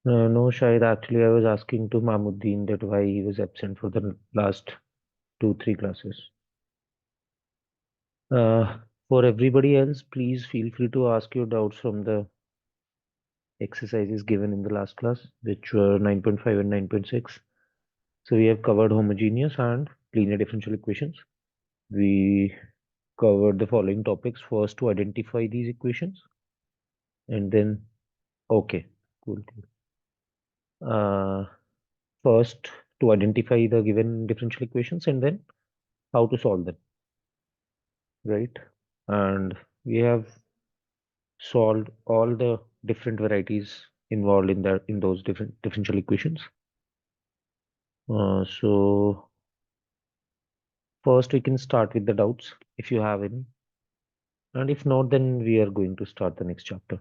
No, Shahid, actually, I was asking to Mahmuddin that why he was absent for the last 2, 3 classes. Uh, for everybody else, please feel free to ask your doubts from the exercises given in the last class, which were 9.5 and 9.6. So we have covered homogeneous and linear differential equations. We covered the following topics. First, to identify these equations, and then, okay, cool, cool. Uh, First, to identify the given differential equations, and then how to solve them, right? And we have solved all the different varieties involved in that in those different differential equations. So first we can start with the doubts if you have any, and if not, then we are going to start the next chapter.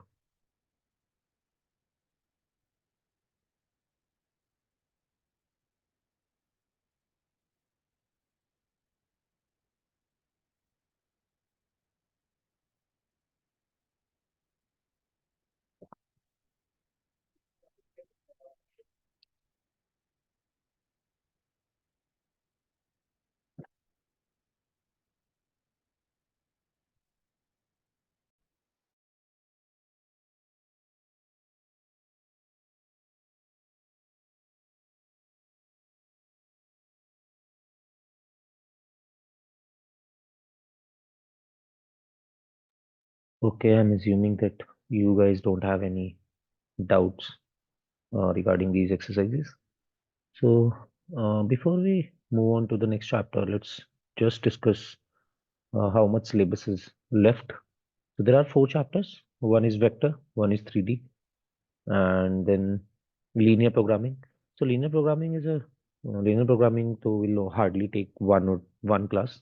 Okay, I'm assuming that you guys don't have any doubts regarding these exercises. So before we move on to the next chapter, let's just discuss how much syllabus is left. So there are 4 chapters. One is vector, one is 3D, and then linear programming. So linear programming. So will hardly take one class.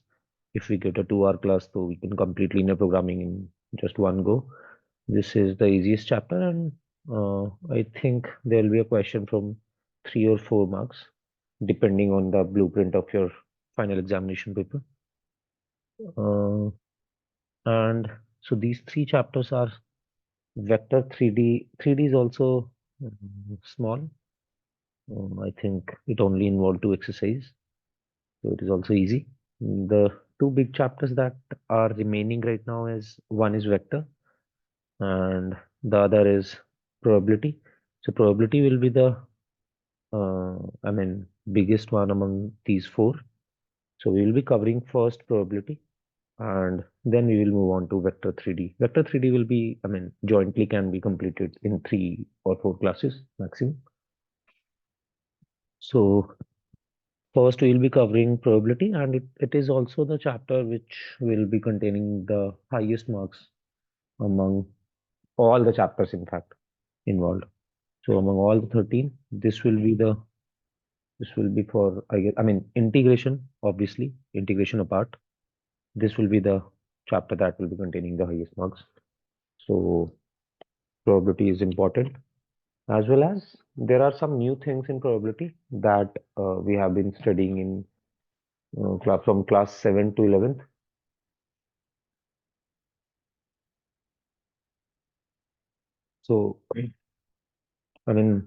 If we get a 2-hour class, so we can complete linear programming in just one go. This is the easiest chapter, and I think there will be a question from 3 or 4 marks, depending on the blueprint of your final examination paper. Uh, and so these 3 chapters are vector 3D. 3D is also small. I think it only involved 2 exercises, so it is also easy. The 2 big chapters that are remaining right now is one is vector and the other is probability. So probability will be the biggest one among these 4. So we will be covering first probability and then we will move on to vector 3D. Vector 3D will be, jointly can be completed in 3 or 4 classes maximum. So first we will be covering probability and it is also the chapter which will be containing the highest marks among all the chapters in fact involved. So among all the 13, this will be for integration, obviously, integration apart. This will be the chapter that will be containing the highest marks. So probability is important, as well as there are some new things in probability that we have been studying in class from class 7 to 11th. So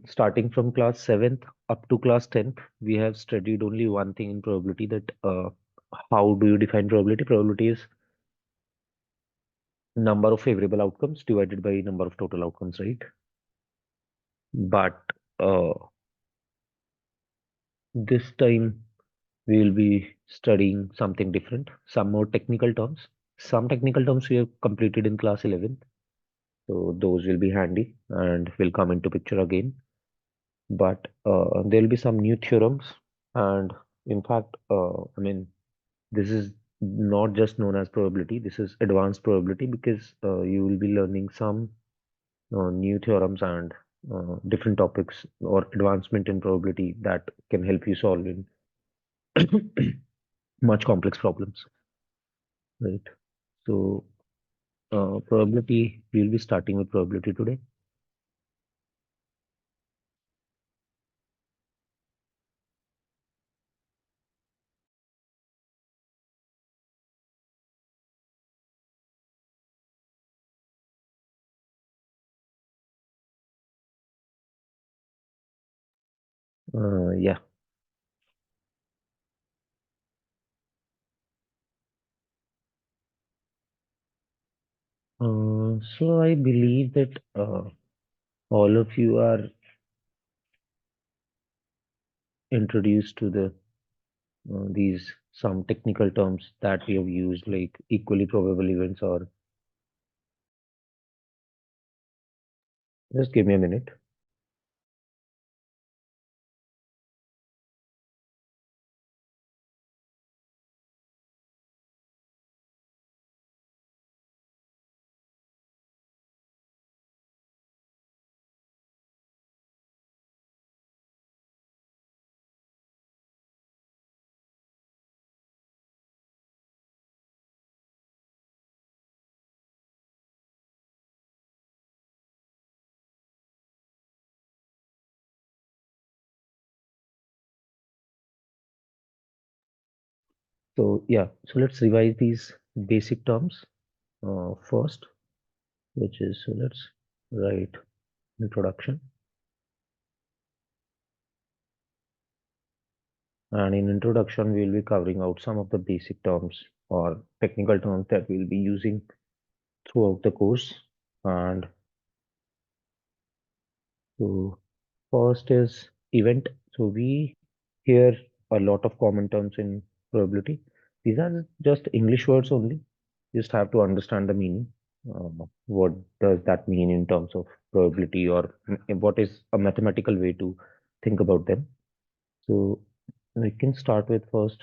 starting from class 7th up to class 10th, we have studied only one thing in probability, that how do you define probability? Probability is number of favorable outcomes divided by number of total outcomes, right? But uh, this time we will be studying something different, some more technical terms. Some technical terms we have completed in class 11th, so those will be handy and will come into picture again. But there will be some new theorems, and in fact, this is not just known as probability. This is advanced probability because you will be learning some new theorems and different topics or advancement in probability that can help you solve in much complex problems, right? So, probability, we'll be starting with probability today. Yeah. So I believe that all of you are introduced to these some technical terms that we have used, like equally probable events, or just give me a minute. So yeah, so let's revise these basic terms first, which is, so let's write introduction. And in introduction, we'll be covering out some of the basic terms or technical terms that we'll be using throughout the course. And so first is event. So we hear a lot of common terms in probability. These are just English words only. You just have to understand the meaning. What does that mean in terms of probability, or what is a mathematical way to think about them? So we can start with first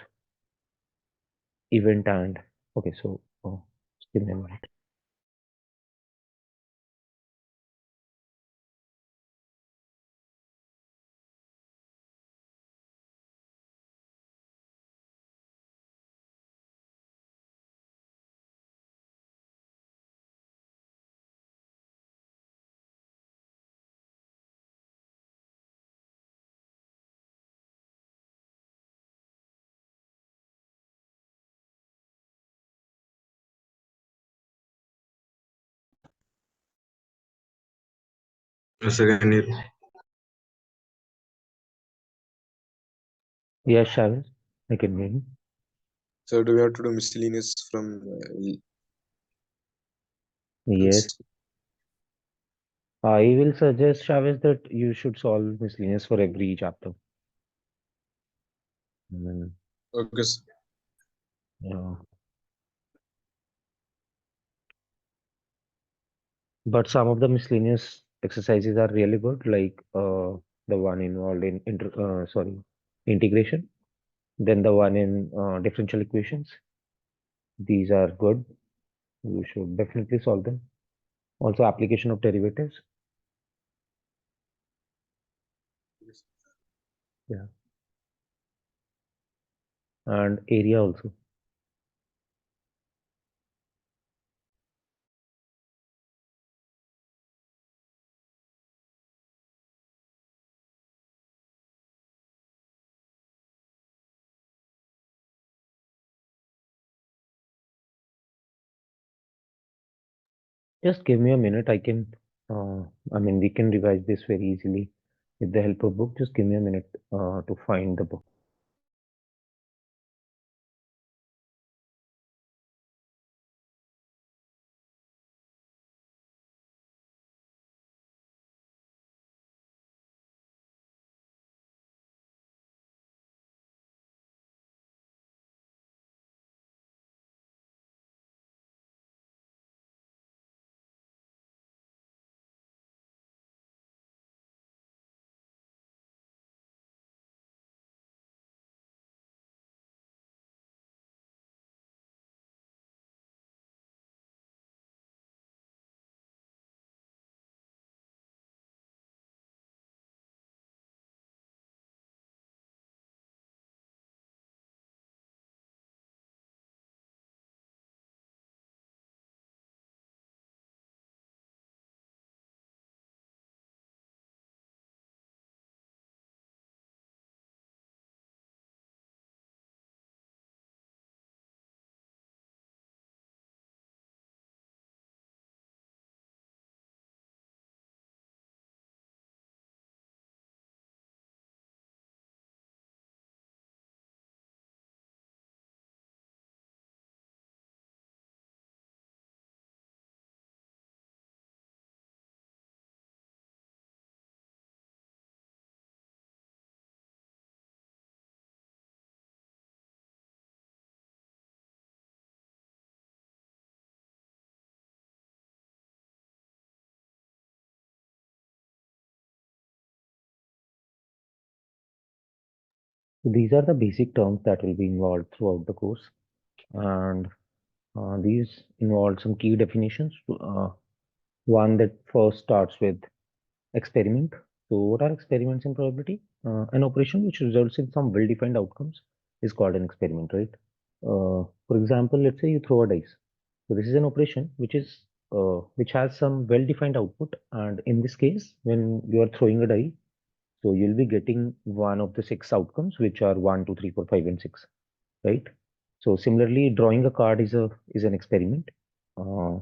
event and okay. So just give me a minute. Yes, I can hear. Yes, Shavis, I can hear you. So do we have to do miscellaneous from Yes, else? I will suggest, Shavis, that you should solve miscellaneous for every chapter. Mm, Okay, sir. yeah. But some of the miscellaneous exercises are really good, like the one involved in integration, then the one in differential equations. These are good. You should definitely solve them. Also, application of derivatives. Yes. Yeah, and area also. Just give me a minute. I mean, we can revise this very easily with the help of book. Just give me a minute to find the book. So these are the basic terms that will be involved throughout the course, and these involve some key definitions. One that first starts with experiment. So what are experiments in probability? An operation which results in some well-defined outcomes is called an experiment, right? For example, let's say you throw a dice. So this is an operation which has some well-defined output, and in this case, when you are throwing a die, so you'll be getting one of the six outcomes, which are one, two, three, four, five, and six, right? So similarly, drawing a card is an experiment. Uh,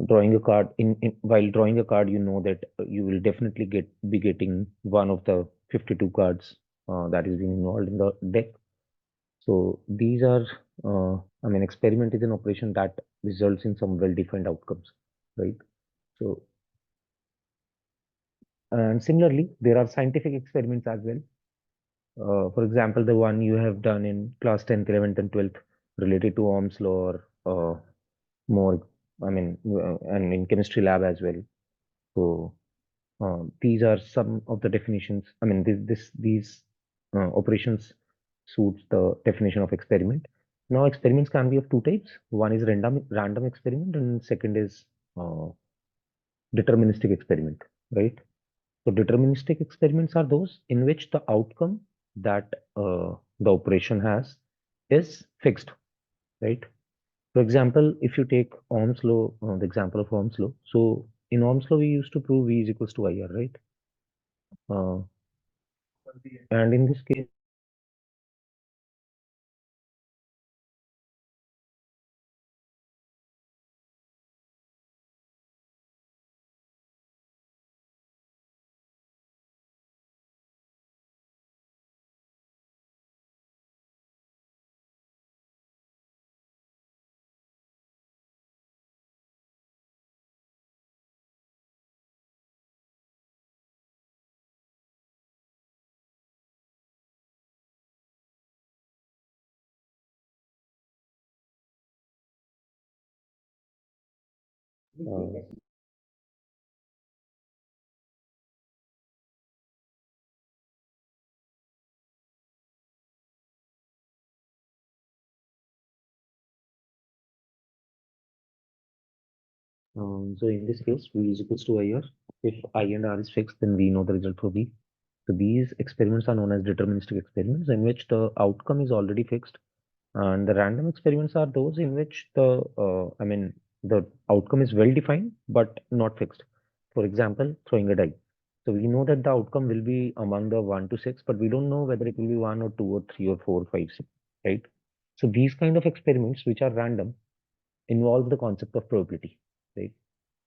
Drawing a card while drawing a card, you know that you will definitely be getting one of the 52 cards that is being involved in the deck. So these are, I mean, experiment is an operation that results in some well-defined outcomes, right? So, and similarly, there are scientific experiments as well. For example, the one you have done in class 10th, 11th, and 12th related to Ohm's law, or more, I mean, and in chemistry lab as well. So these are some of the definitions. I mean, these operations suits the definition of experiment. Now, experiments can be of two types. One is random experiment, and second is uh, deterministic experiment, right? So, deterministic experiments are those in which the outcome that the operation has is fixed, right? For example, if you take Ohm's law, the example of Ohm's law. So, in Ohm's law, we used to prove V is equals to IR, right? Uh, and in this case, uh, so in this case, V is equals to IR. If I and R is fixed, then we know the result for V. So these experiments are known as deterministic experiments in which the outcome is already fixed. And the random experiments are those in which the outcome is well defined but not fixed. For example, throwing a die. So we know that the outcome will be among the 1 to 6, but we don't know whether it will be 1 or 2 or 3 or 4, 5, 6, right? So these kind of experiments, which are random, involve the concept of probability, right?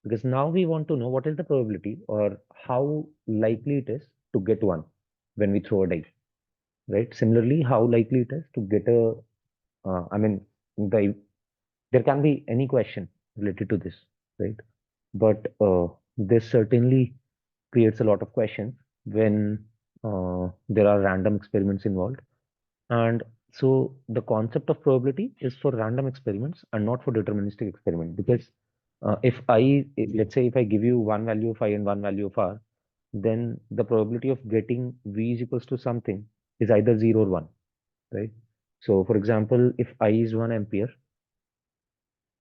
Because now we want to know what is the probability or how likely it is to get one when we throw a die, right? Similarly, how likely it is to get I mean, the there can be any question related to this, right? But this certainly creates a lot of questions when there are random experiments involved. And so the concept of probability is for random experiments and not for deterministic experiment. Because let's say if I give you one value of I and one value of R, then the probability of getting V is equals to something is either 0 or 1, right? So for example, if I is 1 ampere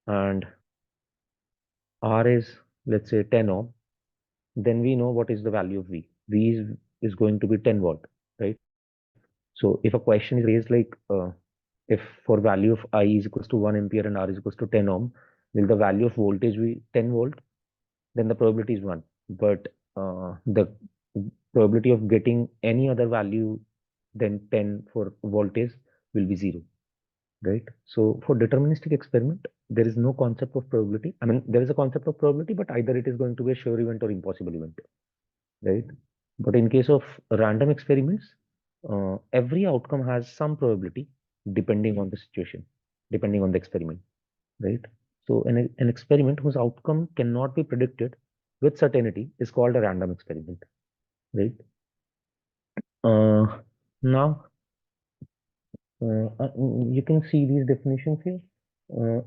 and R is, let's say, 10 ohm, then we know what is the value of V. V is going to be 10 volt, right? So if a question is raised like, if for value of I is equals to 1 ampere and R is equals to 10 ohm, will the value of voltage be 10 volt? Then the probability is 1. But the probability of getting any other value than 10 for voltage will be 0, right? So for deterministic experiment, there is no concept of probability. I mean, there is a concept of probability, but either it is going to be a sure event or impossible event, right? But in case of random experiments, every outcome has some probability depending on the situation, depending on the experiment, right? So an experiment whose outcome cannot be predicted with certainty is called a random experiment, right? Uh, Now, you can see these definitions here.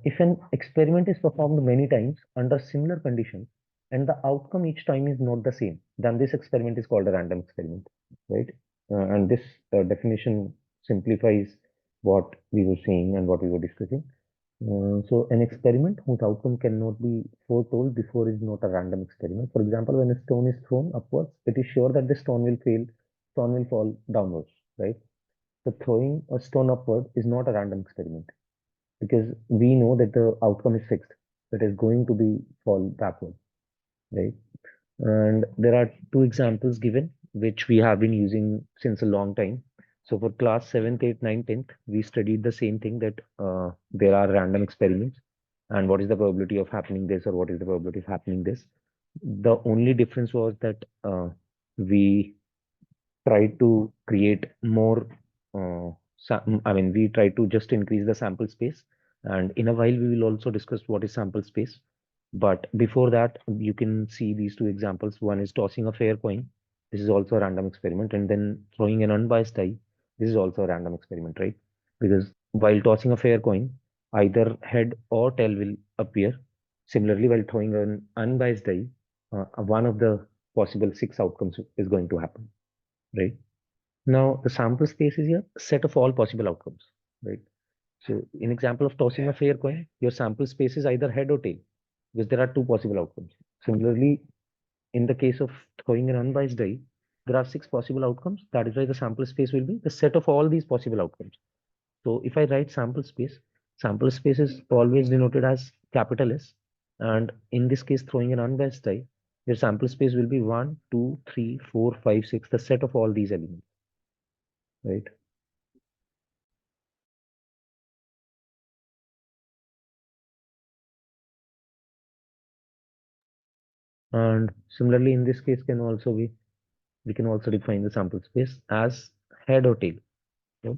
If an experiment is performed many times under similar conditions and the outcome each time is not the same, then this experiment is called a random experiment, right? and this definition simplifies what we were saying and what we were discussing. So an experiment whose outcome cannot be foretold before is not a random experiment. For example, when a stone is thrown upwards, it is sure that the stone will fall downwards, right? So throwing a stone upward is not a random experiment because we know that the outcome is fixed. It is going to be fall backward, right? And there are two examples given, which we have been using since a long time. So for class 7th, 8th, 9th, 10th, we studied the same thing that there are random experiments and what is the probability of happening this or what is the probability of happening this. The only difference was that we try to create more, I mean, we try to just increase the sample space. And in a while, we will also discuss what is sample space. But before that, you can see these two examples. One is tossing a fair coin. This is also a random experiment. And then throwing an unbiased die. This is also a random experiment, right? Because while tossing a fair coin, either head or tail will appear. Similarly, while throwing an unbiased die, one of the possible six outcomes is going to happen, right? Now, the sample space is a set of all possible outcomes, right? So, in example of tossing a fair coin, your sample space is either head or tail, because there are two possible outcomes. Similarly, in the case of throwing an unbiased die, there are six possible outcomes. That is why the sample space will be the set of all these possible outcomes. So, if I write sample space is always denoted as capital S, and in this case, throwing an unbiased die, your sample space will be 1, 2, 3, 4, 5, 6, the set of all these elements, right? And similarly, in this case, can also be we can also define the sample space as head or tail. Right?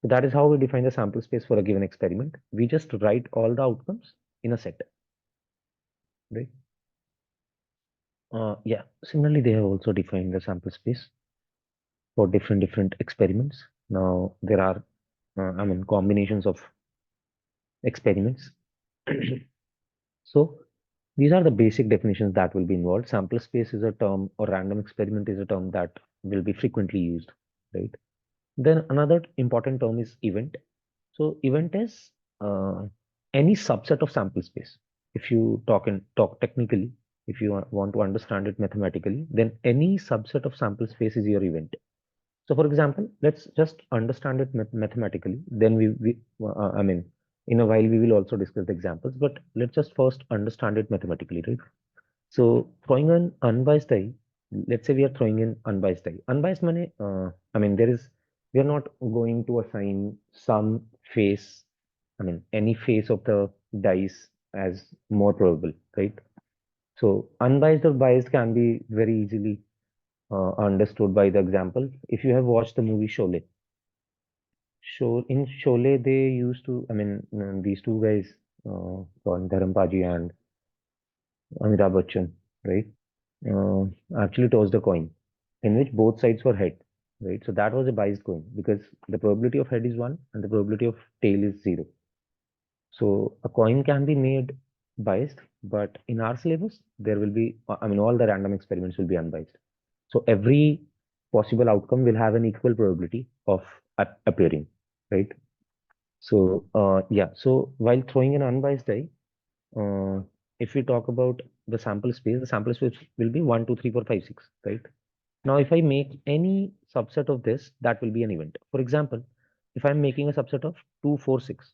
So that is how we define the sample space for a given experiment. We just write all the outcomes in a set, right? Yeah. Similarly, they have also defined the sample space for different experiments. Now there are, I mean, combinations of experiments. So these are the basic definitions that will be involved. Sample space is a term, or random experiment is a term that will be frequently used, right? Then another important term is event. So event is any subset of sample space. If you talk technically, if you want to understand it mathematically, then any subset of sample space is your event. So for example, let's just understand it mathematically. Then I mean, in a while we will also discuss the examples, but let's just first understand it mathematically, right? So throwing an unbiased die, let's say we are throwing in unbiased die. Unbiased money, I mean, we are not going to assign some face, I mean, any face of the dice as more probable, right? So unbiased or biased can be very easily understood by the example. If you have watched the movie Sholay, in Sholay they used to, I mean, these two guys, called Dharampaji and Amitabh Bachchan, right? uh, Actually tossed a coin in which both sides were head, right? So that was a biased coin because the probability of head is 1 and the probability of tail is 0. So a coin can be made biased, but in our syllabus, there will be, I mean, all the random experiments will be unbiased. So every possible outcome will have an equal probability of appearing, right? So, yeah, so while throwing an unbiased die, uh, if we talk about the sample space will be 1, 2, 3, 4, 5, 6, right? Now, if I make any subset of this, that will be an event. For example, if I'm making a subset of 2, 4, 6,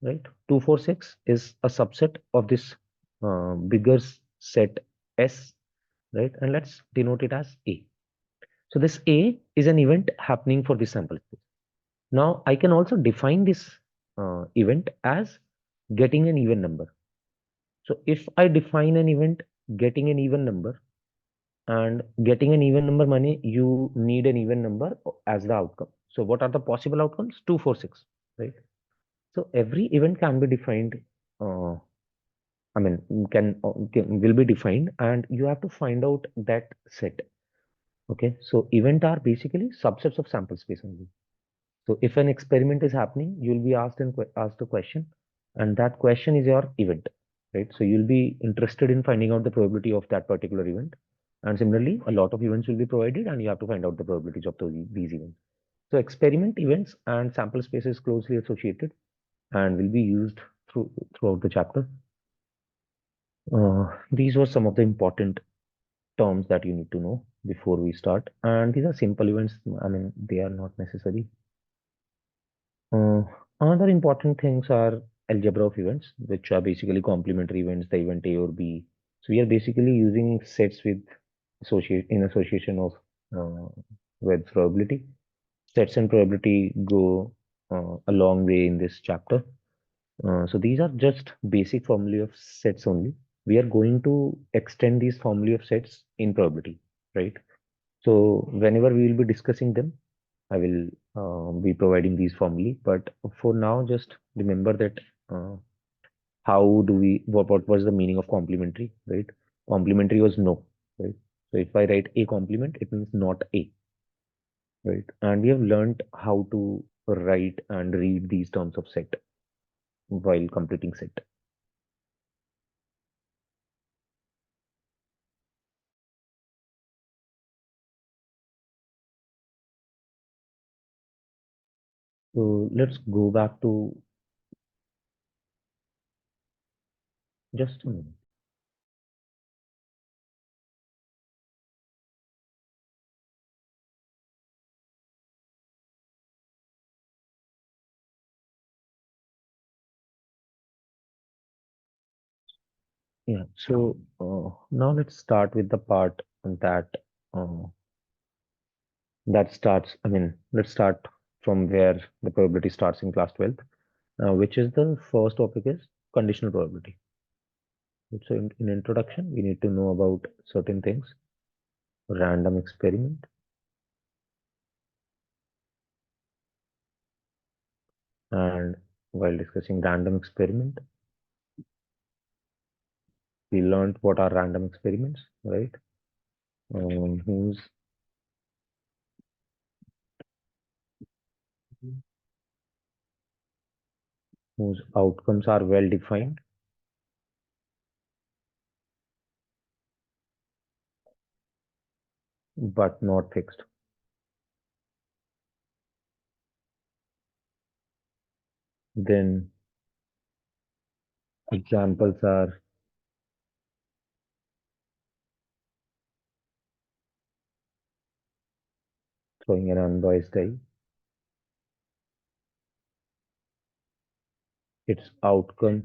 right? 2, 4, 6 is a subset of this bigger set S, right? And let's denote it as A. So this A is an event happening for this sample space. Now, I can also define this event as getting an even number. So if I define an event getting an even number, and getting an even number money, you need an even number as the outcome. So what are the possible outcomes? 2, 4, 6, right? So every event can be defined, uh, I mean, will be defined, and you have to find out that set. Okay, so event are basically subsets of sample space only. So if an experiment is happening, you'll be asked a question, and that question is your event, right? So you'll be interested in finding out the probability of that particular event, And similarly, a lot of events will be provided, and you have to find out the probabilities of these events. So experiment events and sample space is closely associated and will be used throughout the chapter. These were some of the important terms that you need to know before we start. And these are simple events. I mean, they are not necessary. Uh, Other important things are algebra of events, which are basically complementary events, the event A or B. So we are basically using sets in association of uh, with probability. Sets and probability go a long way in this chapter. So these are just basic formulae of sets only. We are going to extend these formulae of sets in probability, right? So whenever we will be discussing them, I will be providing these formulae. But for now, just remember that how do what was the meaning of complementary, right? Complementary was no, right? So if I write a complement, it means not a, right? And we have learned how to write and read these terms of set while completing set. So let's go back to just a minute. Yeah. So now let's start with the part that uh, starts. I mean, let's start from where the probability starts in class 12th, which is the first topic is conditional probability. So in introduction, we need to know about certain things, random experiment, and while discussing random experiment, we learned what are random experiments, right? Whose outcomes are well defined but not fixed. Then examples are throwing an unbiased die. Its outcome,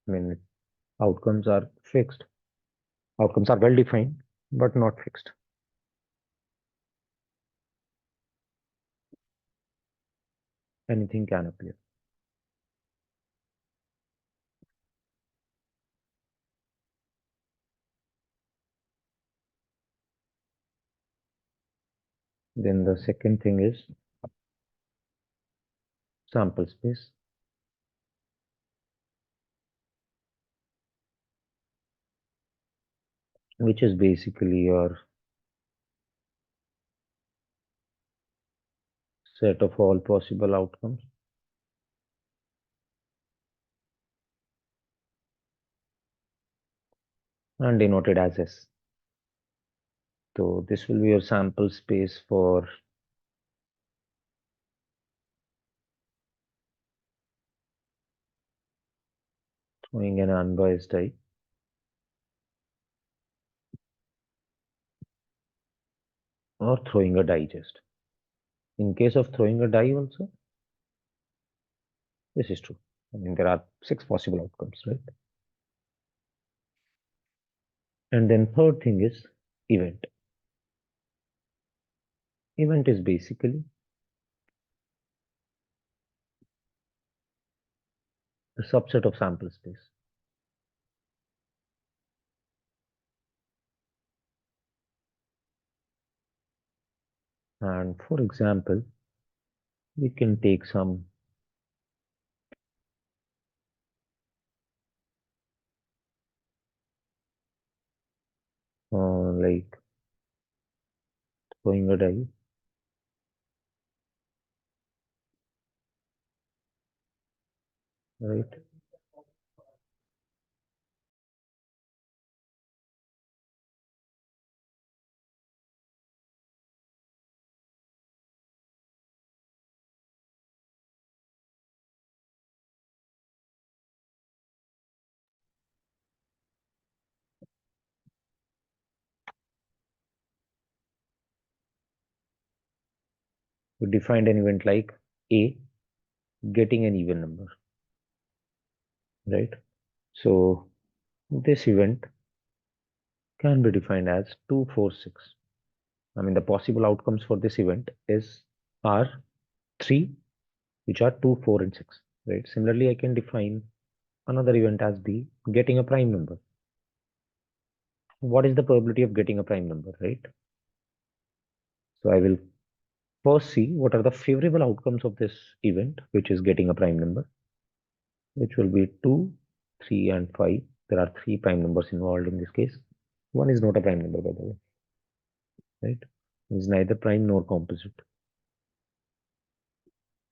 I mean, outcomes are fixed. Outcomes are well defined but not fixed. Anything can appear. Then the second thing is sample space, which is basically your set of all possible outcomes and denoted as S. So this will be your sample space for throwing an unbiased die. Or throwing a digest. In case of throwing a die also, this is true. I mean, there are 6 possible outcomes, right? And then third thing is event. Event is basically a subset of sample space. And for example, we can take some like throwing a die, right? We defined an event like A, getting an even number, right? So this event can be defined as 2, 4, 6. I mean, the possible outcomes for this event are 3, which are 2, 4, and 6, right? Similarly, I can define another event as B, getting a prime number. What is the probability of getting a prime number, right? So I will first see what are the favorable outcomes of this event, which is getting a prime number, which will be 2, 3, and 5. There are 3 prime numbers involved in this case. One is not a prime number, by the way, right? It's neither prime nor composite.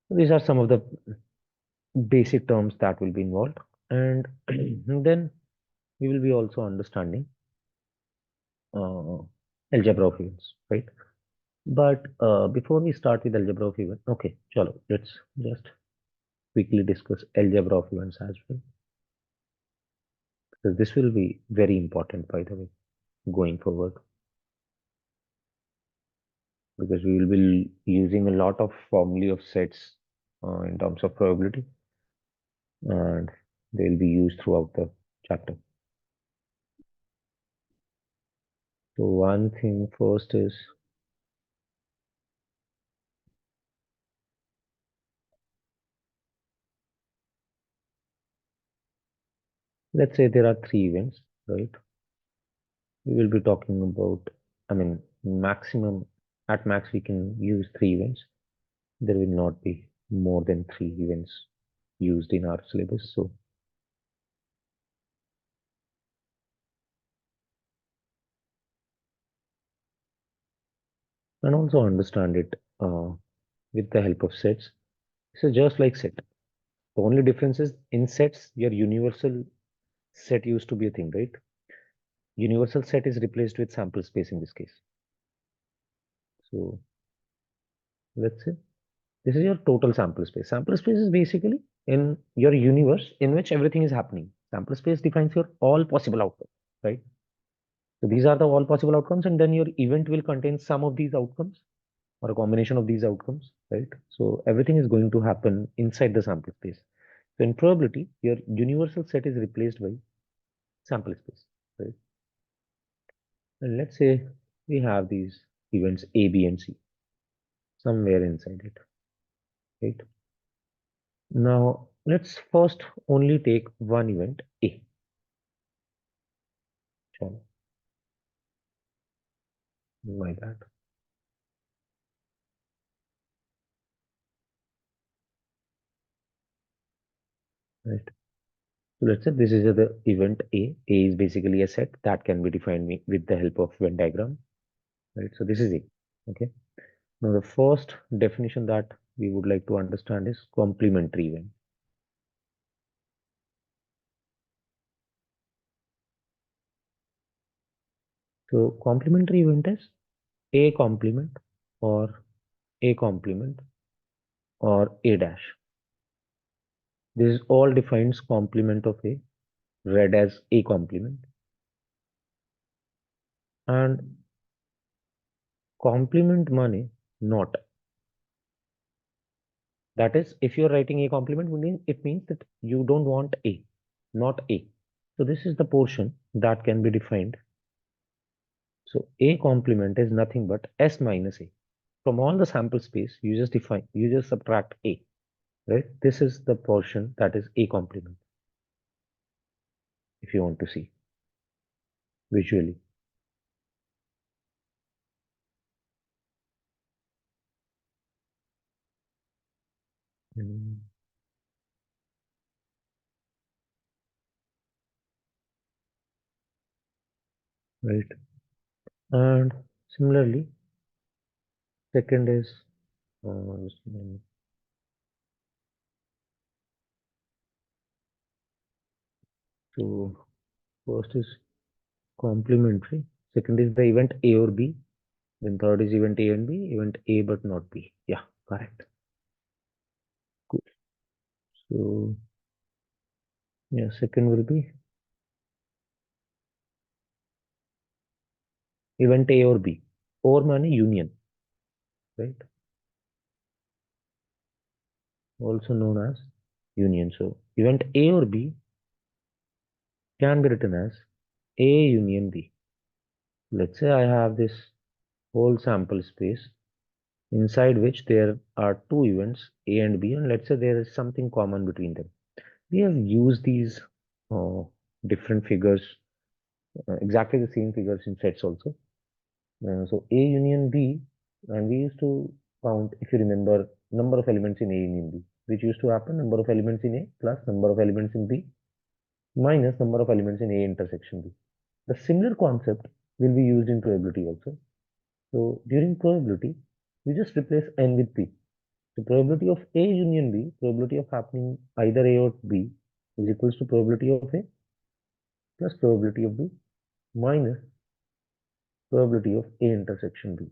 These are some of the basic terms that will be involved. And then we will be also understanding uh, algebra of events, right? But before we start with algebra of events, okay, chalo, let's just quickly discuss algebra of events as well. Because this will be very important, by the way, going forward. Because we will be using a lot of formulae of sets in terms of probability, and they will be used throughout the chapter. So one thing first is, let's say there are 3 events, right? We will be talking about, I mean, maximum, at max we can use 3 events. There will not be more than 3 events used in our syllabus. So and also understand it with the help of sets. So just like set, the only difference is in sets, your universal set used to be a thing, right? Universal set is replaced with sample space in this case. So let's say this is your total sample space. Sample space is basically in your universe in which everything is happening. Sample space defines your all possible outcomes, right? So these are the all possible outcomes, and then your event will contain some of these outcomes or a combination of these outcomes, right? So everything is going to happen inside the sample space. So in probability, your universal set is replaced by sample space, right? And let's say we have these events A, B, and C somewhere inside it, right? Now let's first only take one event A. Chalo, my bad, right? So let's say this is the event A. A is basically a set that can be defined with the help of Venn diagram, right? So this is A. Okay. Now the first definition that we would like to understand is complementary event. So complementary event is A complement or A complement or A dash. This all defines complement of A, read as A complement, and complement money not. That is, if you're writing A complement, it means that you don't want A, not A. So this is the portion that can be defined. So A complement is nothing but S minus A. From all the sample space, you just subtract A, right? This is the portion that is A complement, if you want to see visually. Mm, right. And similarly, second is, just a minute. So first is complementary. Second is the event A or B. Then third is event A and B, event A but not B. Yeah, correct. Cool. So yeah, second will be event A or B. Or money union, right? also known as union. So event A or B can be written as A union B. Let's say I have this whole sample space inside which there are two events A and B, and let's say there is something common between them. We have used these uh, different figures, exactly the same figures in sets also. So A union B, and we used to count, if you remember, number of elements in A union B, which used to happen number of elements in A plus number of elements in B minus number of elements in A intersection B. The similar concept will be used in probability also. So during probability, we just replace N with P. So probability of A union B, probability of happening either A or B, is equals to probability of A plus probability of B minus probability of A intersection B,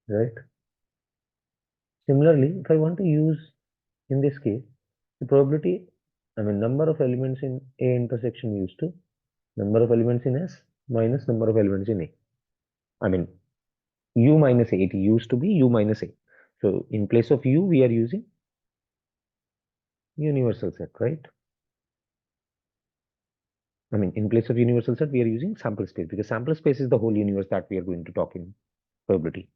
right? Similarly, if I want to use, in this case, the probability, number of elements in A intersection used to number of elements in S minus number of elements in A. I mean, U minus A, it used to be U minus A. So in place of U, we are using universal set, right? In place of universal set, we are using sample space because sample space is the whole universe that we are going to talk in probability.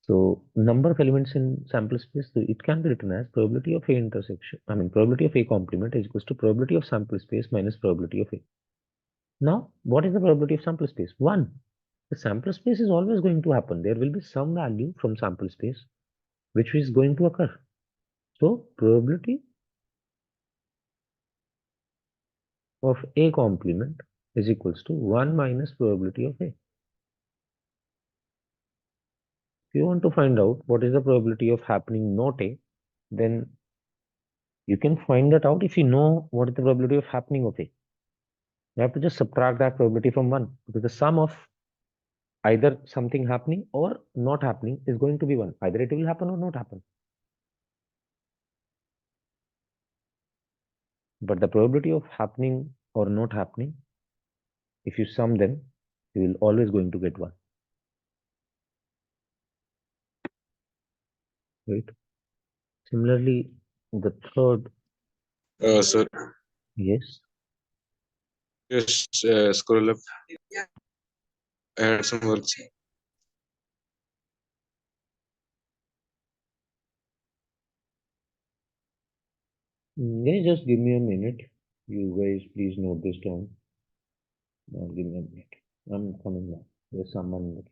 So number of elements in sample space, so it can be written as probability of A intersection, probability of A complement is equals to probability of sample space minus probability of A. Now, what is the probability of sample space? 1. The sample space is always going to happen. There will be some value from sample space which is going to occur. So probability of A complement is equals to 1 minus probability of A. If you want to find out what is the probability of happening not A, then you can find that out if you know what is the probability of happening of A. You have to just subtract that probability from 1 because the sum of either something happening or not happening is going to be 1. Either it will happen or not happen. But the probability of happening or not happening, if you sum them, you will always going to get 1. Right? Similarly, the third, Sir, yes. just scroll up. I had some words. Guys, just give me a minute. You guys, please note this down. Give me a minute. I'm coming now. There's someone.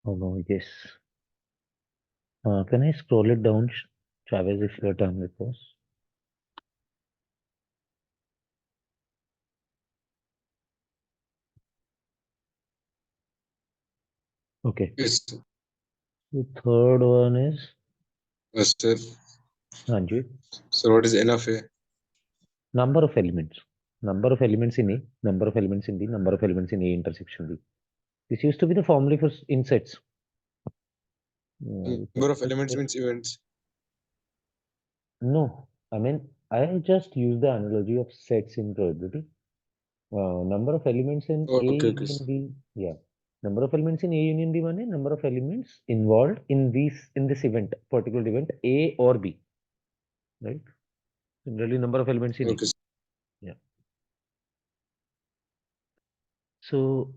Oh no, yes. Can I scroll it down, Travis, if you're done with this? Okay. Yes, The third one is sir. Anju, So what is enough here? number of elements. Number of elements in A, number of elements in B, number of elements in A intersection B. This used to be the formula for insets. We can Number of just elements say, means events. no, I mean, I just use the analogy of sets in probability. Number of elements in A Okay, okay. union B, yeah. Number of elements in A union B one, number of elements involved in this event, particular event A or B, right? Similarly, number of elements in A. Okay. Yeah. So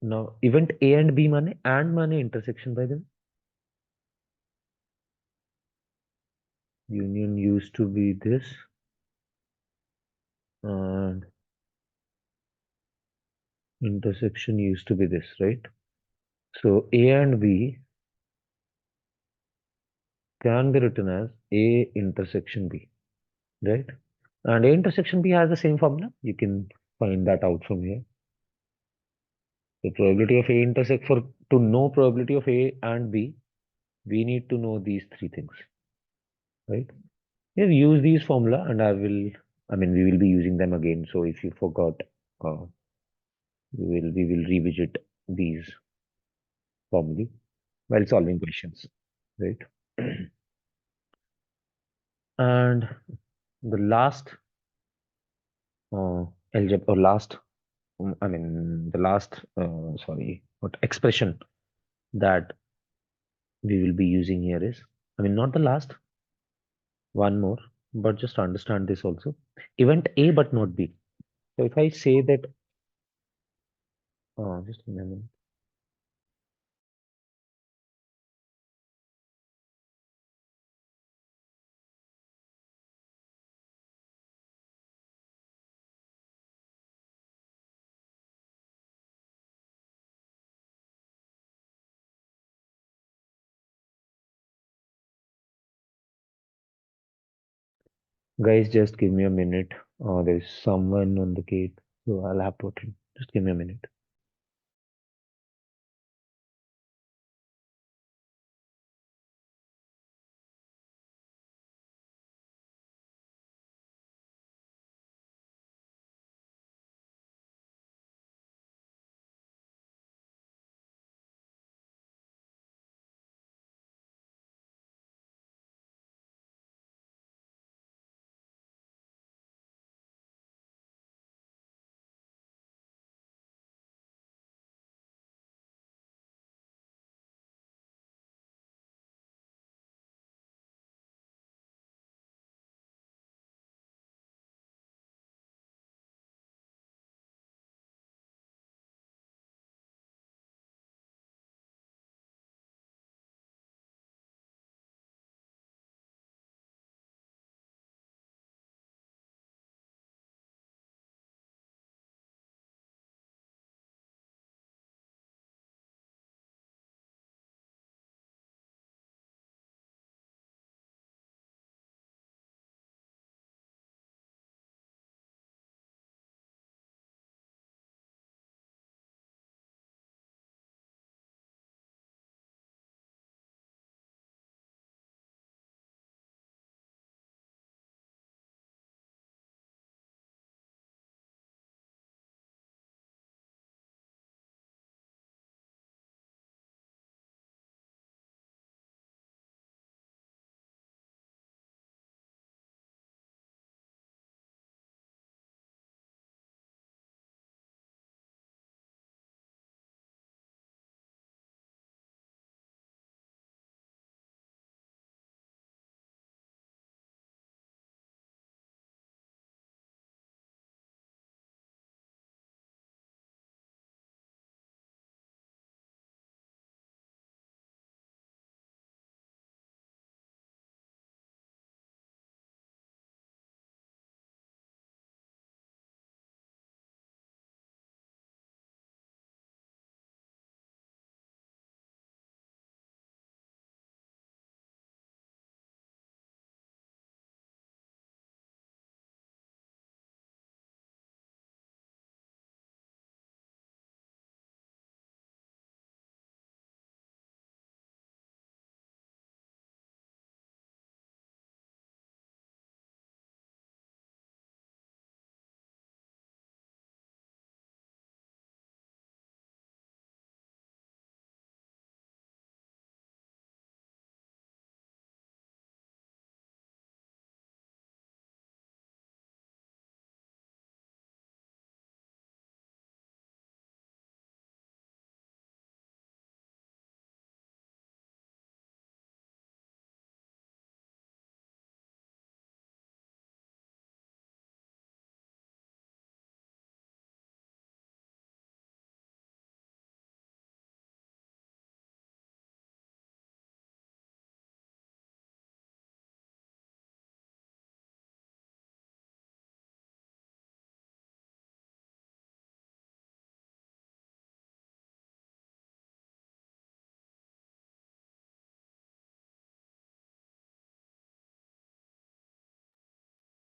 now event A and B mane intersection by them. Union used to be this, and intersection used to be this, right? So A and B can be written as A intersection B, right? And A intersection B has the same formula. You can find that out from here. The probability of A intersect to know probability of A and B, we need to know these three things, right? We have used these formula and I mean, we will be using them again. So if you forgot, uh, we will revisit these formulae while solving questions, right? And the last algebra or last, I mean, the last, sorry, what expression that we will be using here is, I mean, not the last, one more, but just understand this also. Event A but not B. So if I say that, just a minute. Guys, just give me a minute. There's someone on the gate, so I'll have to attend. Just give me a minute.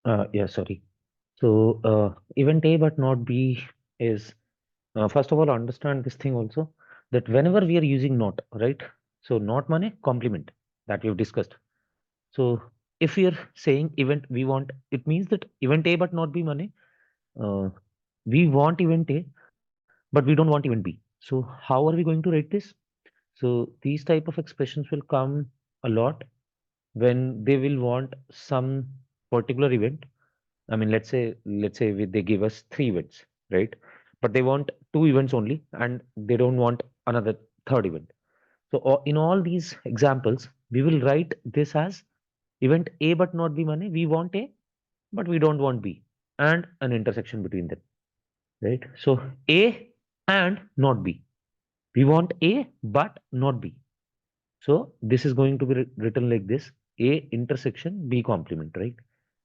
Yeah, sorry. So, event A but not B is, first of all, understand this thing also, that whenever we are using not, right? So, not money, complement that we've discussed. So, if we are saying event, we want, it means that event A but not B money, uh, we want event A, but we don't want event B. So, how are we going to rate this? So, these type of expressions will come a lot when they will want some particular event. I mean, let's say they give us three events, right? But they want two events only, and they don't want another third event. So in all these examples, we will write this as event A but not B money. We want A, but we don't want B, and an intersection between them, right? So A and not B. We want A but not B. So this is going to be written like this: A intersection B complement, right?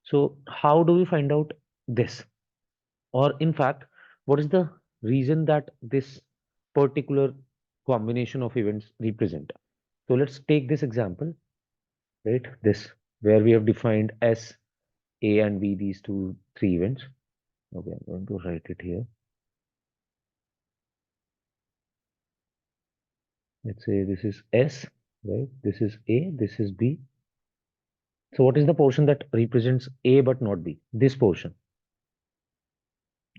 So how do we find out this? Or in fact, what is the reason that this particular combination of events represent? So let's take this example, right? This where we have defined S, A and B, these three events. Okay, I'm going to write it here. Let's say this is S, right? This is A, this is B. So what is the portion that represents A but not B? This portion.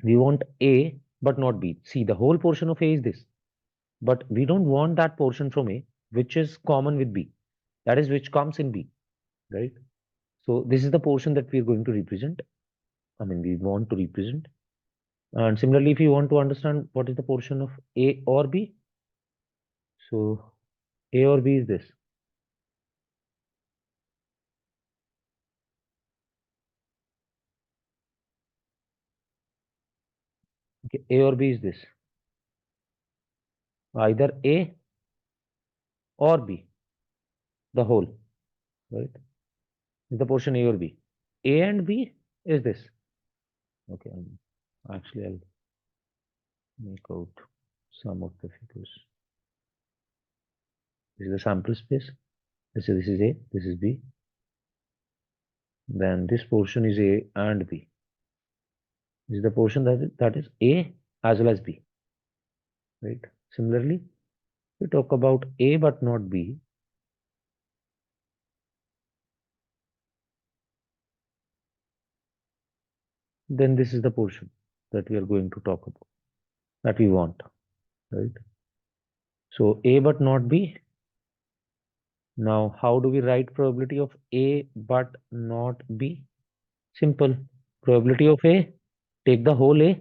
We want A but not B. See, the whole portion of A is this, but we don't want that portion from A, which is common with B. That is which comes in B, right? So this is the portion that we are going to represent. I mean, we want to represent. And similarly, if you want to understand what is the portion of A or B, so A or B is this. Okay, A or B is this. Either A or B, the whole, right? Is the portion A or B. A and B is this. Okay, actually I'll make out some of the figures. This is the sample space. This is A, this is B. Then this portion is A and B. This is the portion that is A as well as B, right? Similarly, we talk about A but not B, then this is the portion that we are going to talk about, that we want, right? So A but not B. Now, how do we write probability of A but not B? Simple. Probability of A, take the whole A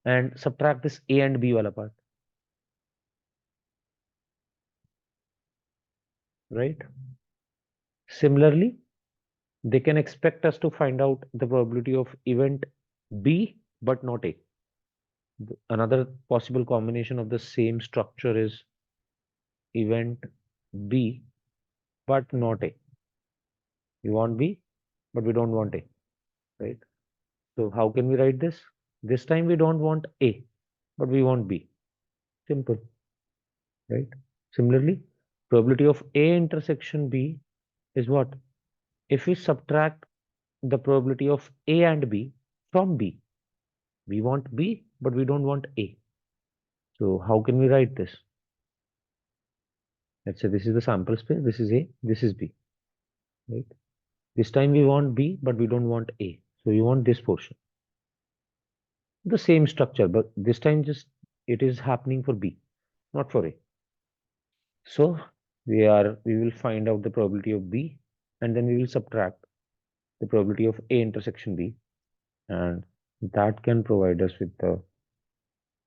and subtract this A and B wala part, right? Similarly, they can expect us to find out the probability of event B but not A. Another possible combination of the same structure is event B but not A. We want B, but we don't want A, right? So how can we write this? This time we don't want A, but we want B. Simple, right? Similarly, probability of A intersection B is what? If we subtract the probability of A and B from B, we want B, but we don't want A. So how can we write this? Let's say this is the sample space, this is A, this is B, right? This time we want B, but we don't want A. So we want this portion. The same structure, but this time just it is happening for B, not for A. So we will find out the probability of B, and then we will subtract the probability of A intersection B, and that can provide us with the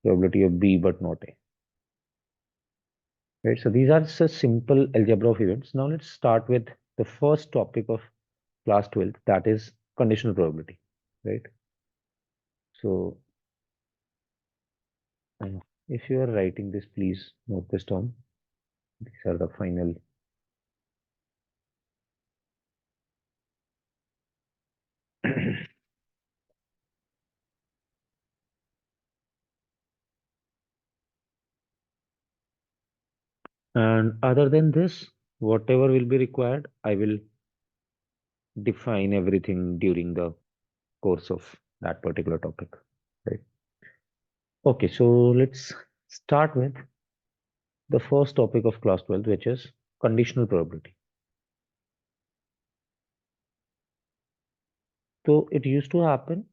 probability of B but not A. Right. So these are just simple algebra of events. Now let's start with the first topic of class 12, that is conditional probability. Right. So if you are writing this, please note this down. These are the final. And other than this, whatever will be required, I will define everything during the course of that particular topic, right? Okay, so let's start with the first topic of class 12, which is conditional probability. So it used to happen.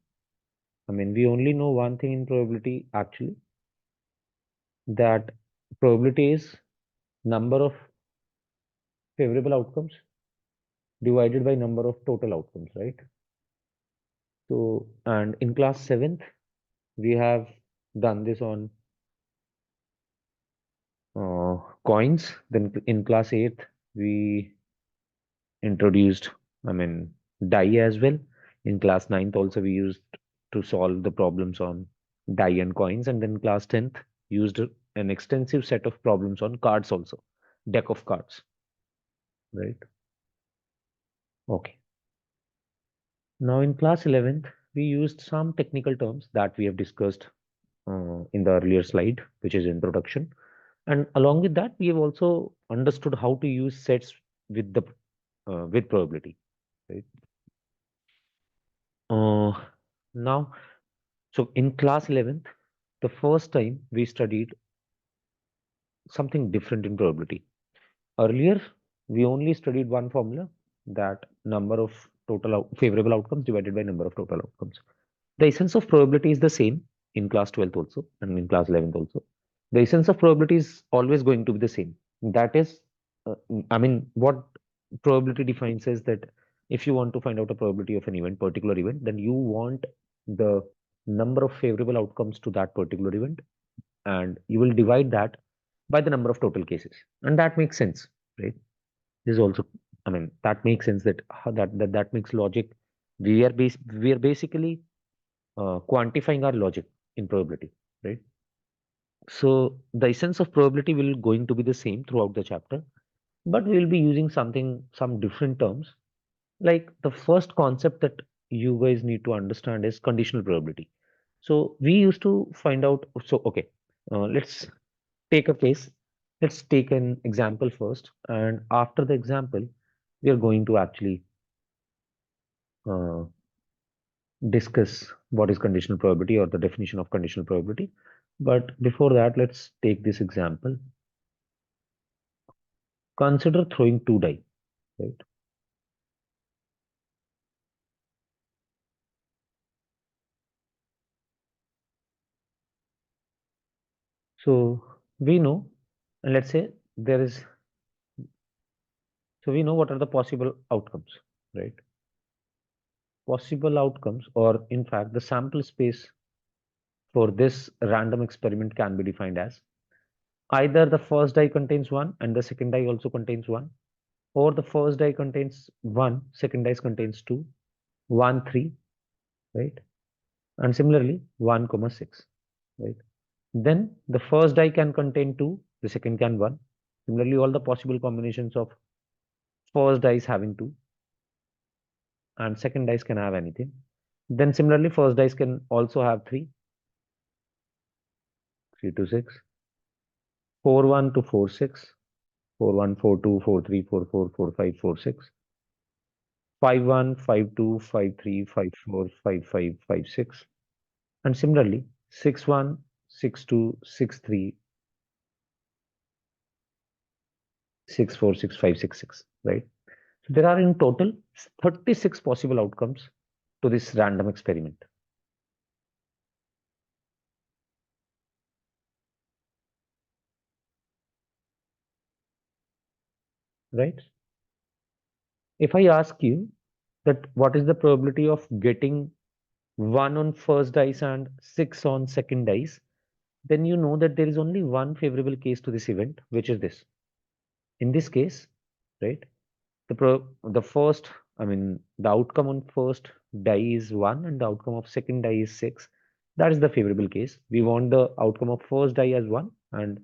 I mean, we only know one thing in probability actually, that probability is number of favorable outcomes divided by number of total outcomes, right? So, and in class 7th, we have done this on coins. Then in class 8th, we introduced, I mean, die as well. In class ninth, also we used to solve the problems on die and coins. And then class 10th used an extensive set of problems on cards also, deck of cards, right? Okay. Now in class 11th, we used some technical terms that we have discussed in the earlier slide, which is introduction. And along with that, we have also understood how to use sets with the with probability, right? Uh, now, so in class 11th, the first time we studied something different in probability. Earlier, we only studied one formula, that number of total favorable outcomes divided by number of total outcomes. The essence of probability is the same in class 12th also and in class 11th also. The essence of probability is always going to be the same. That is, I mean, what probability defines is that if you want to find out a probability of an event, particular event, then you want the number of favorable outcomes to that particular event, and you will divide that by the number of total cases, and that makes sense, right? This is also, I mean, that makes sense, that that makes logic. We are basically quantifying our logic in probability, right? So the essence of probability will going to be the same throughout the chapter, but we will be using some different terms. Like the first concept that you guys need to understand is conditional probability. So we used to find out. So okay, let's take a case. Let's take an example first, and after the example, we are going to actually uh, discuss what is conditional probability or the definition of conditional probability. But before that, let's take this example. Consider throwing two die, right? So we know, and let's say there is, so we know what are the possible outcomes, right? Possible outcomes, or in fact, the sample space for this random experiment can be defined as either the first die contains one and the second die also contains one, or the first die contains one, second die contains two, 1, 3, right? And similarly, 1, comma 6, right? Then the first die can contain two, the second can one. Similarly, all the possible combinations of first dice having two and second dice can have anything. Then similarly, first dice can also have three, 3 to 6, 4, 1 to 4, 6, 4, 1, 4, 2, 4, 3, 4, 4, 4, 5, 4, 6, 5, 1, 5, 2, 5, 3, 5, 4, 5, 5, 5, 6. And similarly, 6, 1, 6, 2, 6, 3, 6, 4, 6, 5, 6, 6, right? So there are in total 36 possible outcomes to this random experiment, right? If I ask you that what is the probability of getting 1 on first dice and 6 on second dice, then you know that there is only one favorable case to this event, which is this. In this case, right, the first, I mean, the outcome on first die is 1 and the outcome of second die is 6. That is the favorable case. We want the outcome of first die as 1 and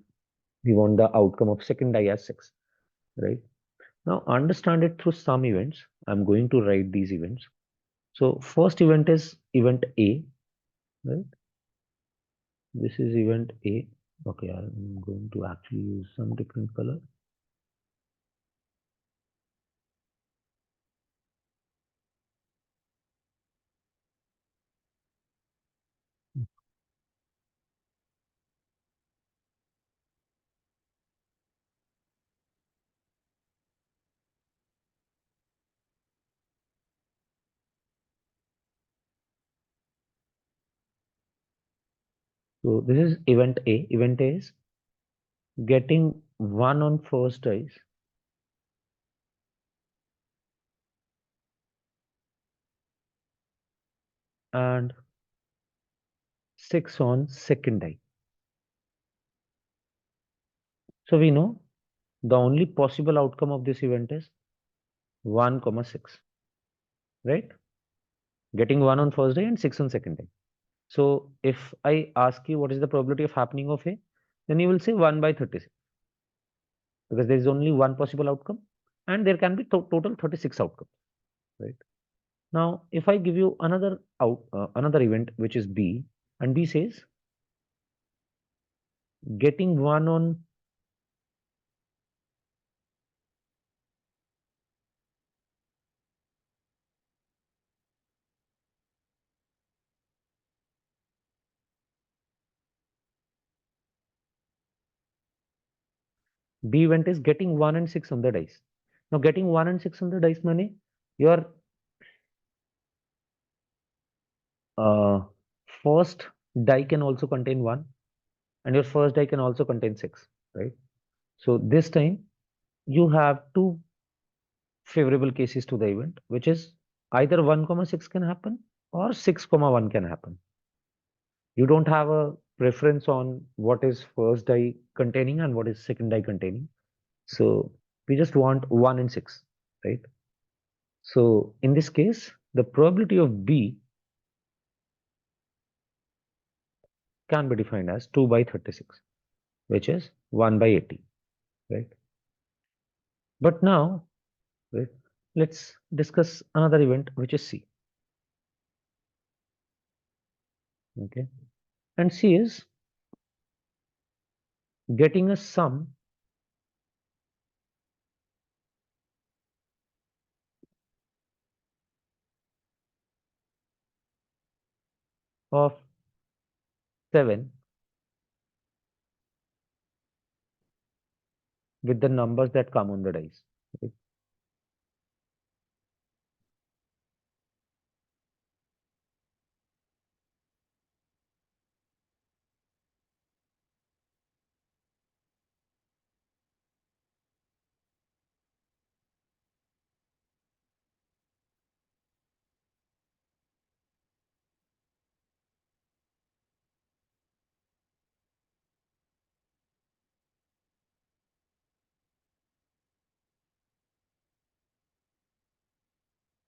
we want the outcome of second die as 6, right? Now understand it through some events. I'm going to write these events. So first event is event A, right? This is event A. Okay, I'm going to actually use some different color. So this is event A. Event A is getting 1 on first dice and 6 on second die. So we know the only possible outcome of this event is 1 comma 6, right? Getting 1 on first day and 6 on second day. So if I ask you what is the probability of happening of A, then you will say 1 by 36, because there is only one possible outcome and there can be total 36 outcomes, right? Now, if I give you another event, which is B, and B says getting 1 on B event is getting 1 and 6 on the dice. Now, getting 1 and 6 on the dice money, your uh, first die can also contain 1 and your first die can also contain 6, right? So this time you have two favorable cases to the event, which is either 1 comma 6 can happen or 6 comma 1 can happen. You don't have a preference on what is first die containing and what is second die containing. So we just want 1 and 6, right? So in this case, the probability of B can be defined as 2 by 36, which is 1 by 80, right? But now, right, let's discuss another event, which is C, okay? And C is getting a sum of 7 with the numbers that come on the dice, right?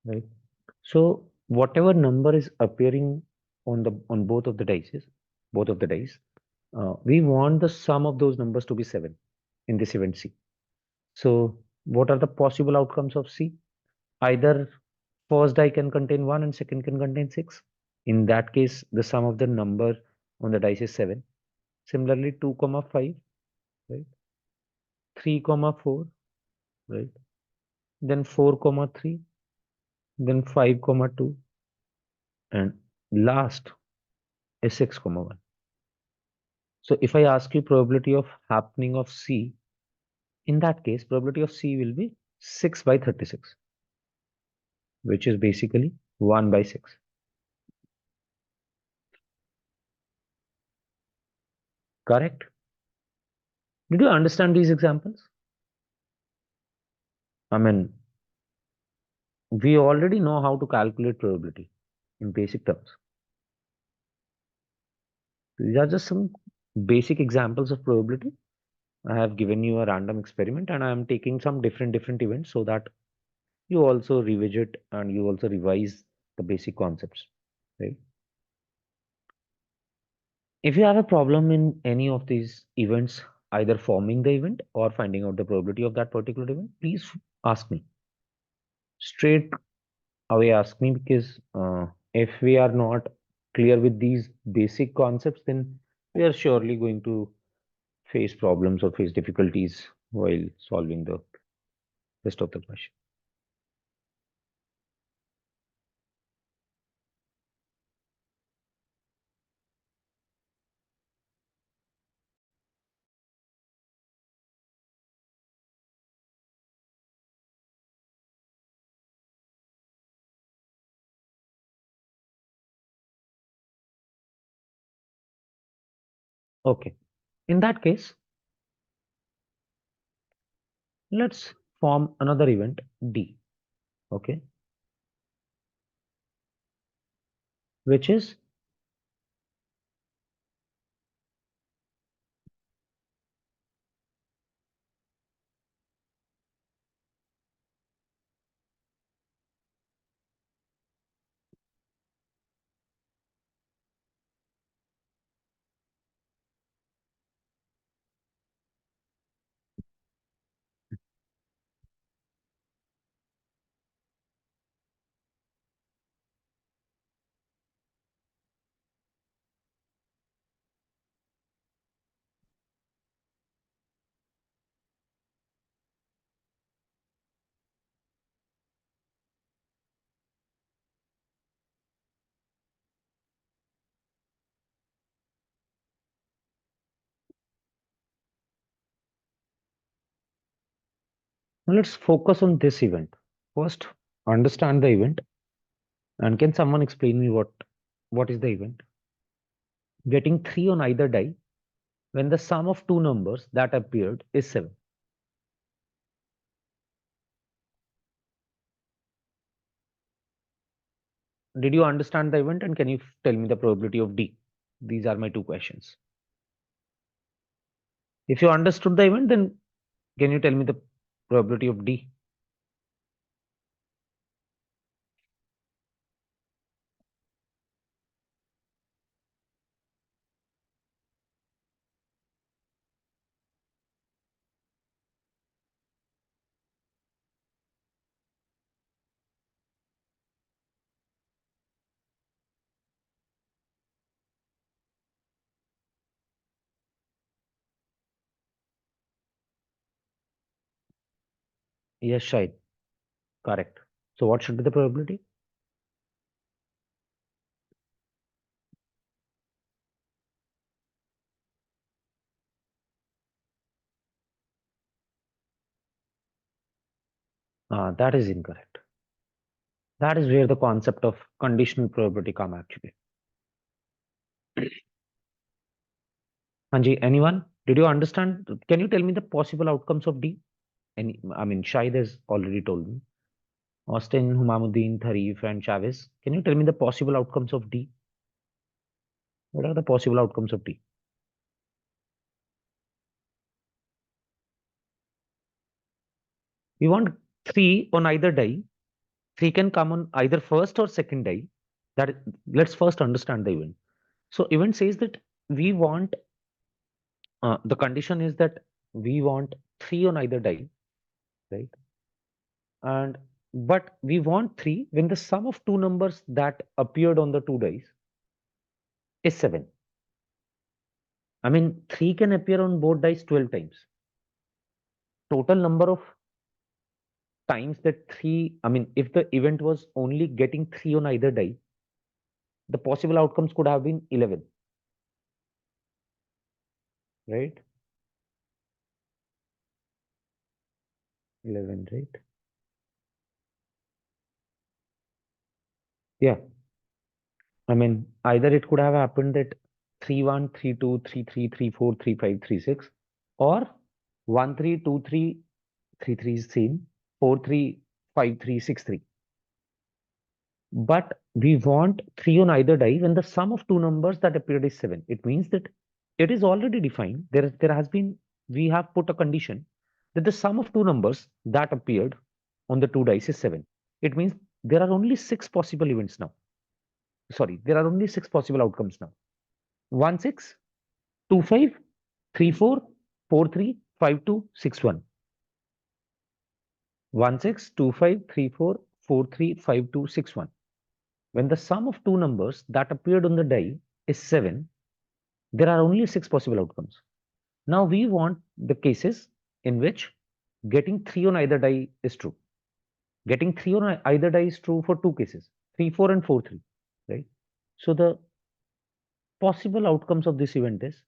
Right. So whatever number is appearing on both of the dice, we want the sum of those numbers to be 7 in this event C. So what are the possible outcomes of C? Either first die can contain 1 and second can contain 6. In that case, the sum of the number on the dice is 7. Similarly, 2 comma 5, right? 3 comma 4, right? Then 4 comma 3, then 5 comma 2, and last is 6 comma 1. So if I ask you probability of happening of C, in that case, probability of C will be 6 by 36, which is basically 1 by 6. Correct? Did you understand these examples? I mean, we already know how to calculate probability in basic terms. These are just some basic examples of probability. I have given you a random experiment and I am taking some different events so that you also revisit and you also revise the basic concepts, right? If you have a problem in any of these events, either forming the event or finding out the probability of that particular event, please ask me. Straight away ask me, because if we are not clear with these basic concepts, then we are surely going to face problems or face difficulties while solving the rest of the question. Okay. In that case, let's form another event D. Okay. Which is let's focus on this event. First, understand the event. And can someone explain me what is the event? Getting 3 on either die when the sum of two numbers that appeared is 7. Did you understand the event and can you tell me the probability of D? These are my two questions. If you understood the event, then can you tell me the probability of D? Yes, Shahid. Correct. So what should be the probability? That is incorrect. That is where the concept of conditional probability come actually. Hanji, anyone? Did you understand? Can you tell me the possible outcomes of D? I mean, Shahid has already told me. Austin, Humamuddin, Tharif, and Chavez. Can you tell me the possible outcomes of D? What are the possible outcomes of D? We want 3 on either die. 3 can come on either first or second die. Let's first understand the event. So event says that we want the condition is that we want 3 on either die, right? And but we want 3 when the sum of two numbers that appeared on the two dice is 7. I mean, 3 can appear on both dice 12 times. Total number of times that 3, I mean, if the event was only getting 3 on either die, the possible outcomes could have been 11, right? 11, right? Yeah. I mean, either it could have happened that 3-1, 3-2, 3-3, 3-4, 3-5, 3-6, or 1-3, 2-3, 3-3 is same, 4-3, 5-3, 6-3. But we want 3 on either die when the sum of two numbers that appeared is 7. It means that it is already defined. There has been, we have put a condition that the sum of two numbers that appeared on the two dice is 7. It means there are only six possible events now. Sorry, there are only six possible outcomes now. 1-6, 2-5, 3-4, 4-3, 5-2, 6-1. 1-6, 2-5, 3-4, 4-3, 5-2, 6-1. When the sum of two numbers that appeared on the die is 7, there are only six possible outcomes. Now we want the cases in which getting 3 on either die is true. Getting 3 on either die is true for two cases, 3-4 and 4-3, right? So the possible outcomes of this event is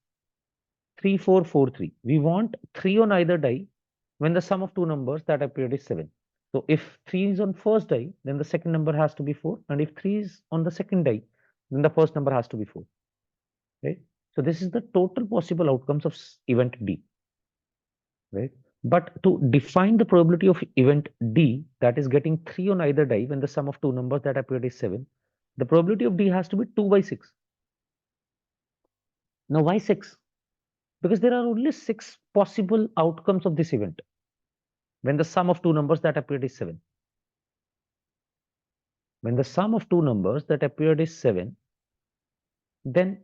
3-4-4-3. We want 3 on either die when the sum of two numbers that appeared is 7. So if 3 is on first die, then the second number has to be 4. And if 3 is on the second die, then the first number has to be 4. Right? So this is the total possible outcomes of event D, right? But to define the probability of event D, that is getting 3 on either die when the sum of two numbers that appeared is 7, the probability of D has to be 2 by 6. Now, why 6? Because there are only 6 possible outcomes of this event when the sum of two numbers that appeared is 7. When the sum of two numbers that appeared is 7, then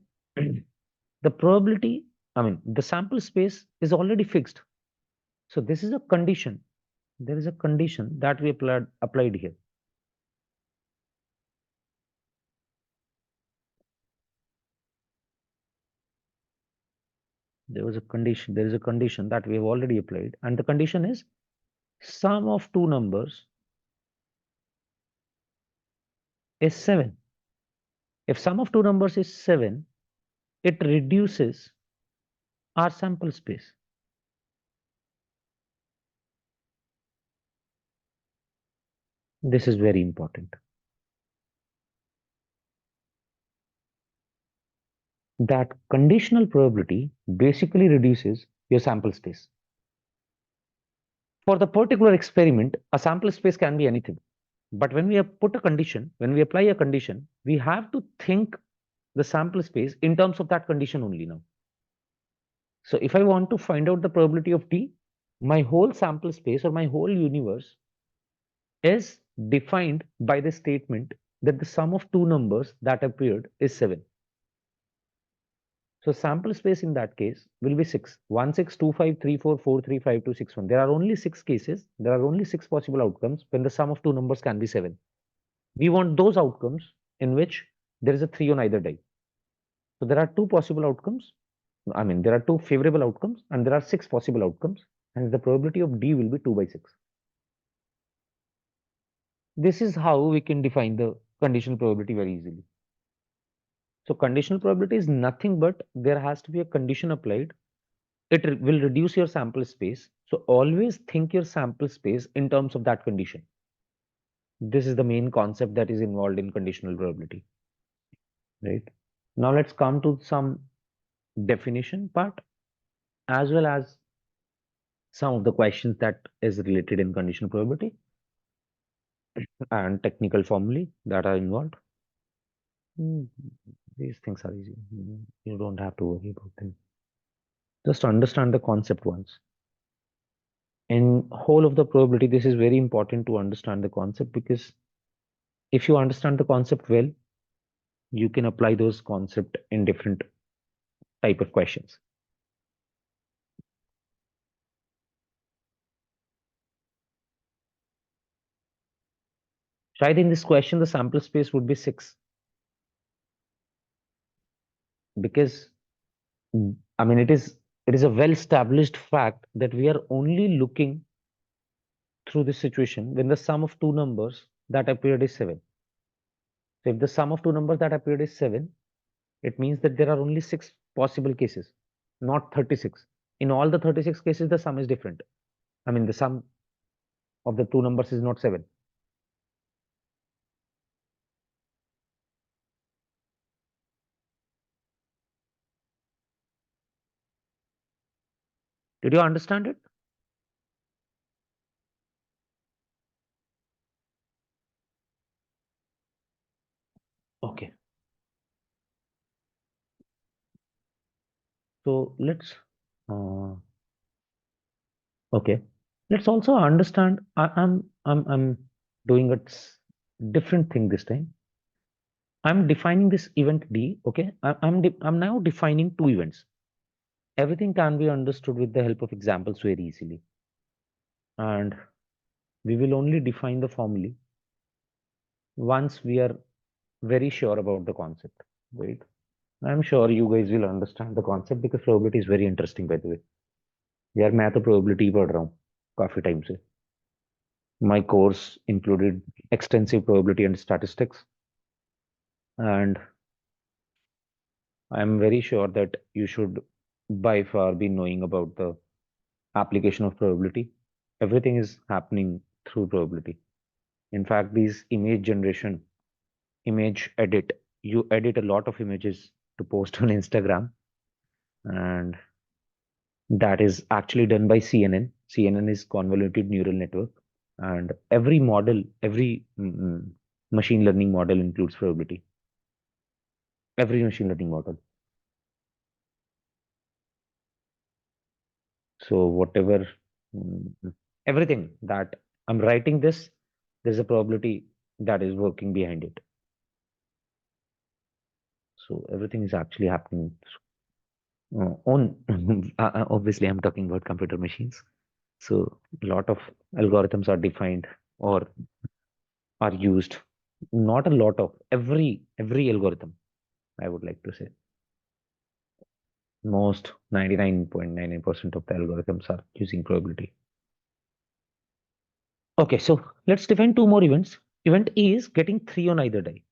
the probability, the sample space is already fixed. So this is a condition. There is a condition that we applied here. There is a condition that we have already applied, and the condition is sum of two numbers is 7. If sum of two numbers is 7, it reduces our sample space. This is very important. That conditional probability basically reduces your sample space. For the particular experiment, a sample space can be anything. But when we have put a condition, when we apply a condition, we have to think the sample space in terms of that condition only now. So if I want to find out the probability of t, my whole sample space or my whole universe is defined by the statement that the sum of two numbers that appeared is 7. So sample space in that case will be 6. 1, 6, 2, 5, 3, 4, 4, 3, 5, 2, 6, 1. There are only 6 cases. There are only 6 possible outcomes when the sum of two numbers can be 7. We want those outcomes in which there is a 3 on either die. So there are two possible outcomes. There are two favorable outcomes and there are 6 possible outcomes. And the probability of D will be 2 by 6. This is how we can define the conditional probability very easily. So conditional probability is nothing but there has to be a condition applied. It will reduce your sample space. So always think your sample space in terms of that condition. This is the main concept that is involved in conditional probability, right? Now let's come to some definition part as well as some of the questions that is related in conditional probability and technical formulae that are involved. Mm, These things are easy. You don't have to worry about them. Just understand the concept once. In whole of the probability, this is very important to understand the concept because if you understand the concept well, you can apply those concept in different type of questions. So I think this question, the sample space would be 6 because it is a well-established fact that we are only looking through this situation when the sum of two numbers that appeared is 7. So if the sum of two numbers that appeared is 7, it means that there are only 6 possible cases, not 36. In all the 36 cases, the sum is different. The sum of the two numbers is not 7. Did you understand it? Okay. So let's uh, okay. Let's also understand. I'm doing a different thing this time. I'm defining this event D. Okay. I'm now defining two events. Everything can be understood with the help of examples very easily. And we will only define the formula once we are very sure about the concept. Right. I'm sure you guys will understand the concept because probability is very interesting, by the way. यार मैं तो probability पढ़ रहा हूँ काफी time से. My course included extensive probability and statistics, and I'm very sure that you should by far be knowing about the application of probability. Everything is happening through probability. In fact, these image generation, image edit, you edit a lot of images to post on Instagram. and that is actually done by CNN. CNN is convoluted neural network, and every model, every machine learning model includes probability. Every machine learning model. So whatever, everything that I'm writing this, there's a probability that is working behind it. So everything is actually happening on. Obviously, I'm talking about computer machines. So a lot of algorithms are defined or are used. Not a lot of every algorithm, I would like to say. Most 99.99% of the algorithms are using probability. Okay, so let's define two more events. Event A is getting 3 on either die.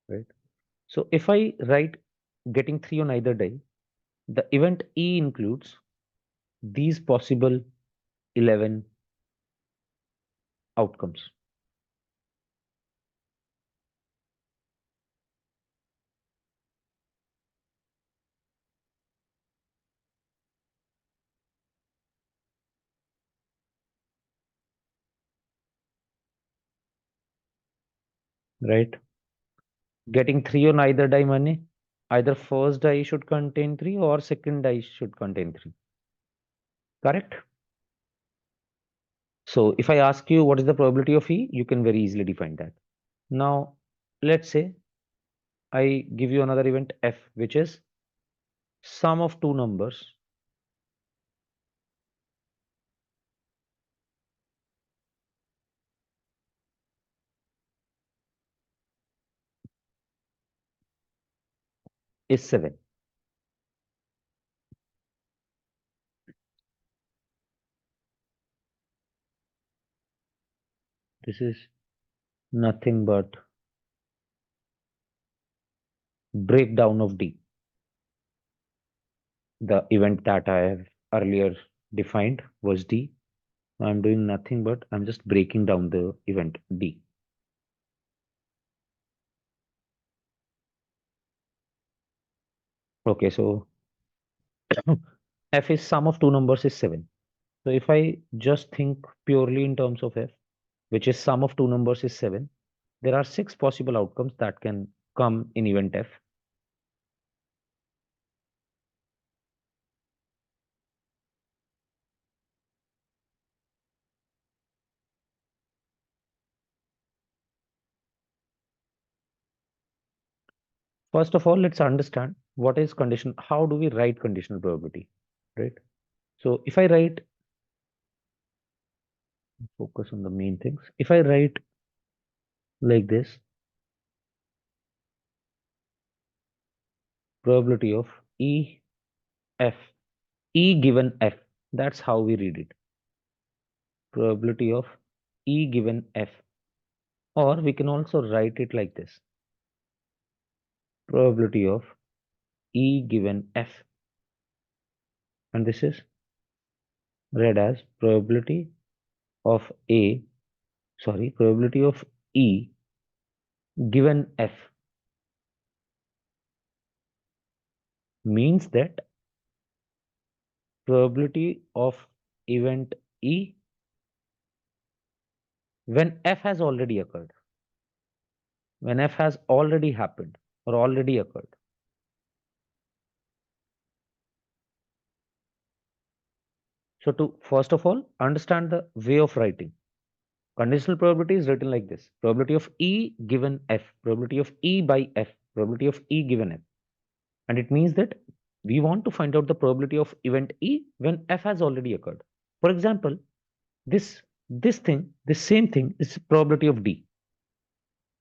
Right? So if I write getting 3 on either die, the event E includes these possible 11 outcomes. Right? Getting 3 on either die money, either first die should contain 3 or second die should contain 3. Correct? So if I ask you what is the probability of E, you can very easily define that. Now, let's say I give you another event F, which is sum of two numbers is 7. This is nothing but breakdown of D. The event that I have earlier defined was D. I'm doing nothing but I'm just breaking down the event D. Okay, so F is sum of two numbers is 7. So if I just think purely in terms of F, which is sum of two numbers is 7, there are 6 possible outcomes that can come in event F. First of all, let's understand what is condition. How do we write conditional probability, right? So if I write, focus on the main things. If I write like this, probability of E F, E given F, that's how we read it. Probability of E given F, or we can also write it like this. Probability of E given F, and this is read as probability of probability of E given F means that probability of event E when F has already occurred, when F has already happened or already occurred. So to first of all understand the way of writing, conditional probability is written like this: probability of E given F, probability of E by F, probability of E given F. And it means that we want to find out the probability of event E when F has already occurred. For example, this same thing is probability of D.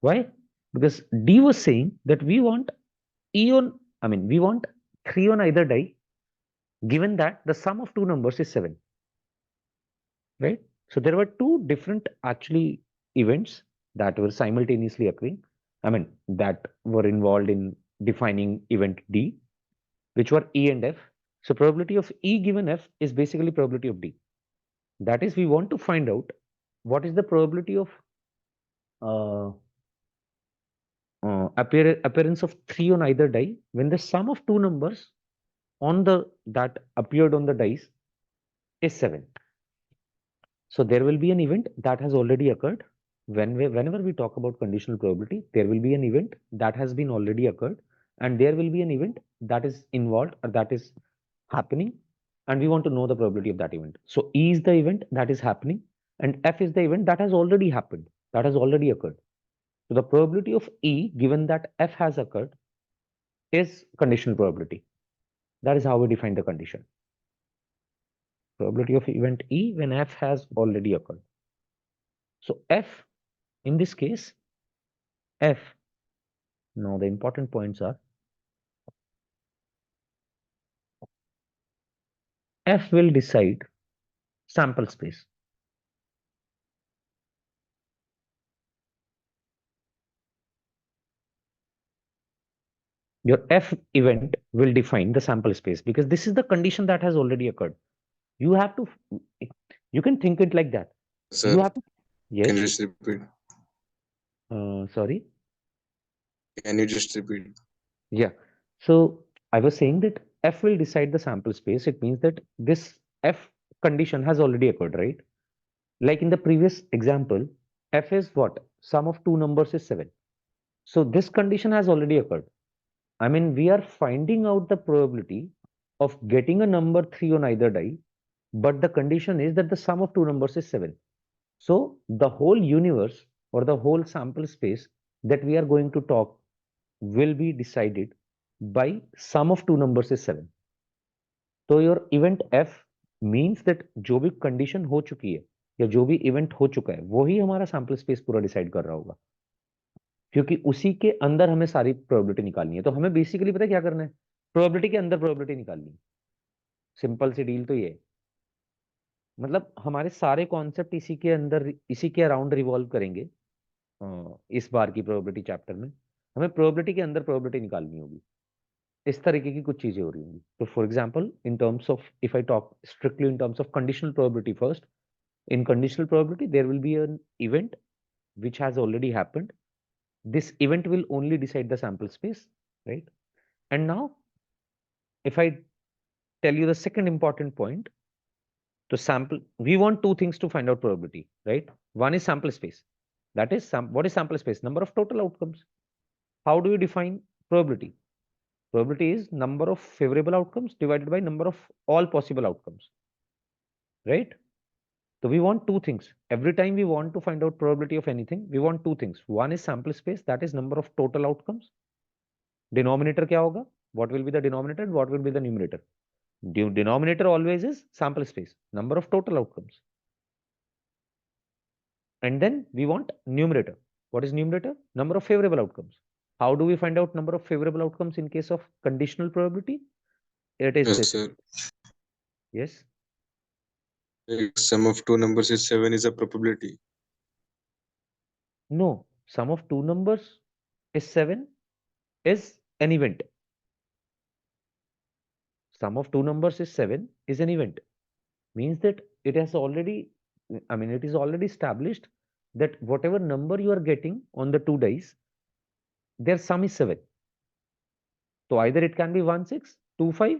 Why? Because D was saying that we want we want 3 on either die, given that the sum of two numbers is 7, right? So there were two different actually events that were simultaneously occurring. That were involved in defining event D, which were E and F. So probability of E given F is basically probability of D. That is, we want to find out what is the probability of uh, appearance of 3 on either die when the sum of two numbers on the that appeared on the dice is 7. So there will be an event that has already occurred. Whenever we talk about conditional probability, there will be an event that has been already occurred, and there will be an event that is involved or that is happening, and we want to know the probability of that event. So E is the event that is happening, and F is the event that has already happened, that has already occurred. So the probability of E, given that F has occurred, is conditional probability. That is how we define the condition. Probability of event E when F has already occurred. So F, in this case, F, now the important points are F will decide sample space. Your F event will define the sample space because this is the condition that has already occurred. You have to, you can think it like that. You Sir, have to, yes, can you just repeat? sorry. Can you just repeat? Yeah. So I was saying that F will decide the sample space. It means that this F condition has already occurred, right? Like in the previous example, F is what? Sum of two numbers is 7. So this condition has already occurred. I mean, we are finding out the probability of getting a number 3 on either die, but the condition is that the sum of two numbers is 7. So the whole universe or the whole sample space that we are going to talk will be decided by sum of two numbers is 7. तो your event F means that जो भी condition हो चुकी है या जो भी event हो चुका है वही हमारा सैंपल स्पेस पूरा डिसाइड कर रहा होगा, क्योंकि उसी के अंदर हमें सारी प्रोबेबिलिटी निकालनी है। तो हमें बेसिकली पता है क्या करना है, प्रोबेबिलिटी के अंदर प्रोबेबिलिटी निकालनी है। सिंपल सी डील तो ये है, मतलब हमारे सारे कॉन्सेप्ट इसी के अंदर इसी के अराउंड रिवॉल्व करेंगे। इस बार की प्रोबेबिलिटी चैप्टर में हमें प्रोबेबिलिटी के अंदर प्रोबेबिलिटी निकालनी होगी। इस तरीके की कुछ चीजें हो रही होंगी। तो for example in terms of, if I talk strictly in terms of conditional probability first, in conditional probability there will be an event which has already happened. This event will only decide the sample space, right? And now if I tell you the second important point, to sample, we want two things to find out probability, right? One is sample space, that is what is sample space? Number of total outcomes. How do you define probability? Probability is number of favorable outcomes divided by number of all possible outcomes, right? So we want two things. Every time we want to find out probability of anything, we want two things. One is sample space, that is number of total outcomes. Denominator क्या होगा? What will be the denominator and what will be the numerator? Denominator always is sample space, number of total outcomes. And then we want numerator. What is numerator? Number of favorable outcomes. How do we find out number of favorable outcomes in case of conditional probability? It is Yes, this. sir. Yes. If sum of two numbers is 7 is a probability. No. Sum of two numbers is 7 is an event. Sum of two numbers is 7 is an event. Means that it has already, I mean, it is already established that whatever number you are getting on the two dice, their sum is 7. So either it can be 1 6, 2 5,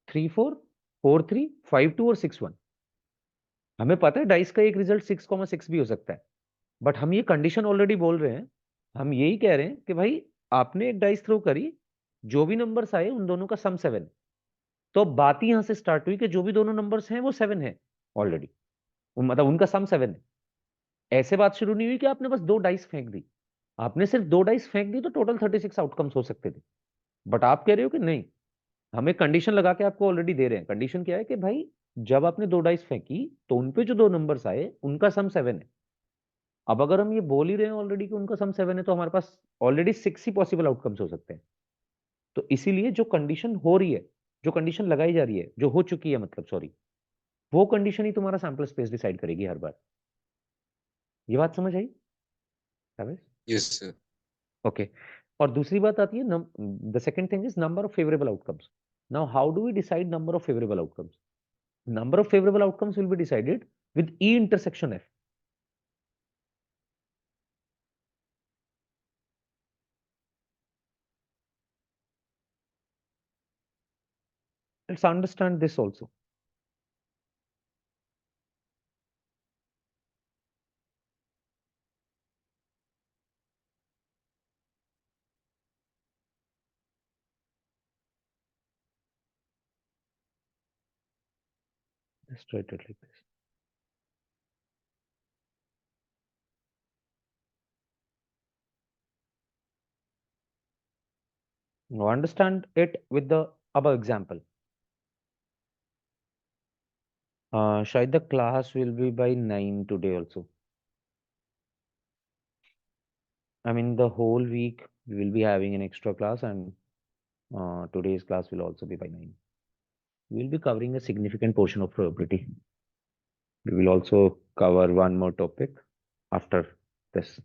3 4, 4 3, 5 2 और 6 1. हमें पता है dice का एक result 6,6 भी हो सकता है, बट हम ये कंडीशन ऑलरेडी बोल रहे हैं। हम यही कह रहे हैं कि भाई आपने एक डाइस थ्रो करी, जो भी नंबर्स आए उन दोनों का सम 7। तो अब बात ही यहां से स्टार्ट हुई कि जो भी दोनों नंबर्स हैं वो 7 है ऑलरेडी, मतलब उनका सम 7 है। ऐसे बात शुरू नहीं हुई कि आपने बस दो डाइस फेंक दी। आपने सिर्फ दो डाइस फेंक दी तो टोटल 36 आउटकम्स हो सकते थे, बट आप कह रहे हो कि नहीं, हमें कंडीशन लगा के आपको ऑलरेडी दे रहे हैं। कंडीशन क्या है कि भाई जब आपने दो डाइस फेंकी तो उनपे जो दो नंबर्स आए उनका सम 7 है। अब अगर हम ये बोल ही रहे हैं ऑलरेडी कि उनका सम 7 है, तो हमारे पास ऑलरेडी 6 ही पॉसिबल आउटकम्स हो सकते हैं। तो इसीलिए जो कंडीशन हो रही है, जो कंडीशन लगाई जा रही है, जो हो चुकी है मतलब सॉरी, वो कंडीशन ही तुम्हारा सैंपल स्पेस डिसाइड करेगी हर बार। ये बात समझ आई? Yes, sir. ओके। और दूसरी बात आती है, the second thing is number of favourable outcomes. Now how do we decide number of favourable outcomes? Number of favorable outcomes will be decided with E intersection F. Let's understand this also. Let's try it like this. Now understand it with the above example. Shayad the class will be by 9 today also. I mean, the whole week we will be having an extra class, and today's class will also be by 9. We will be covering a significant portion of probability. We will also cover one more topic after this.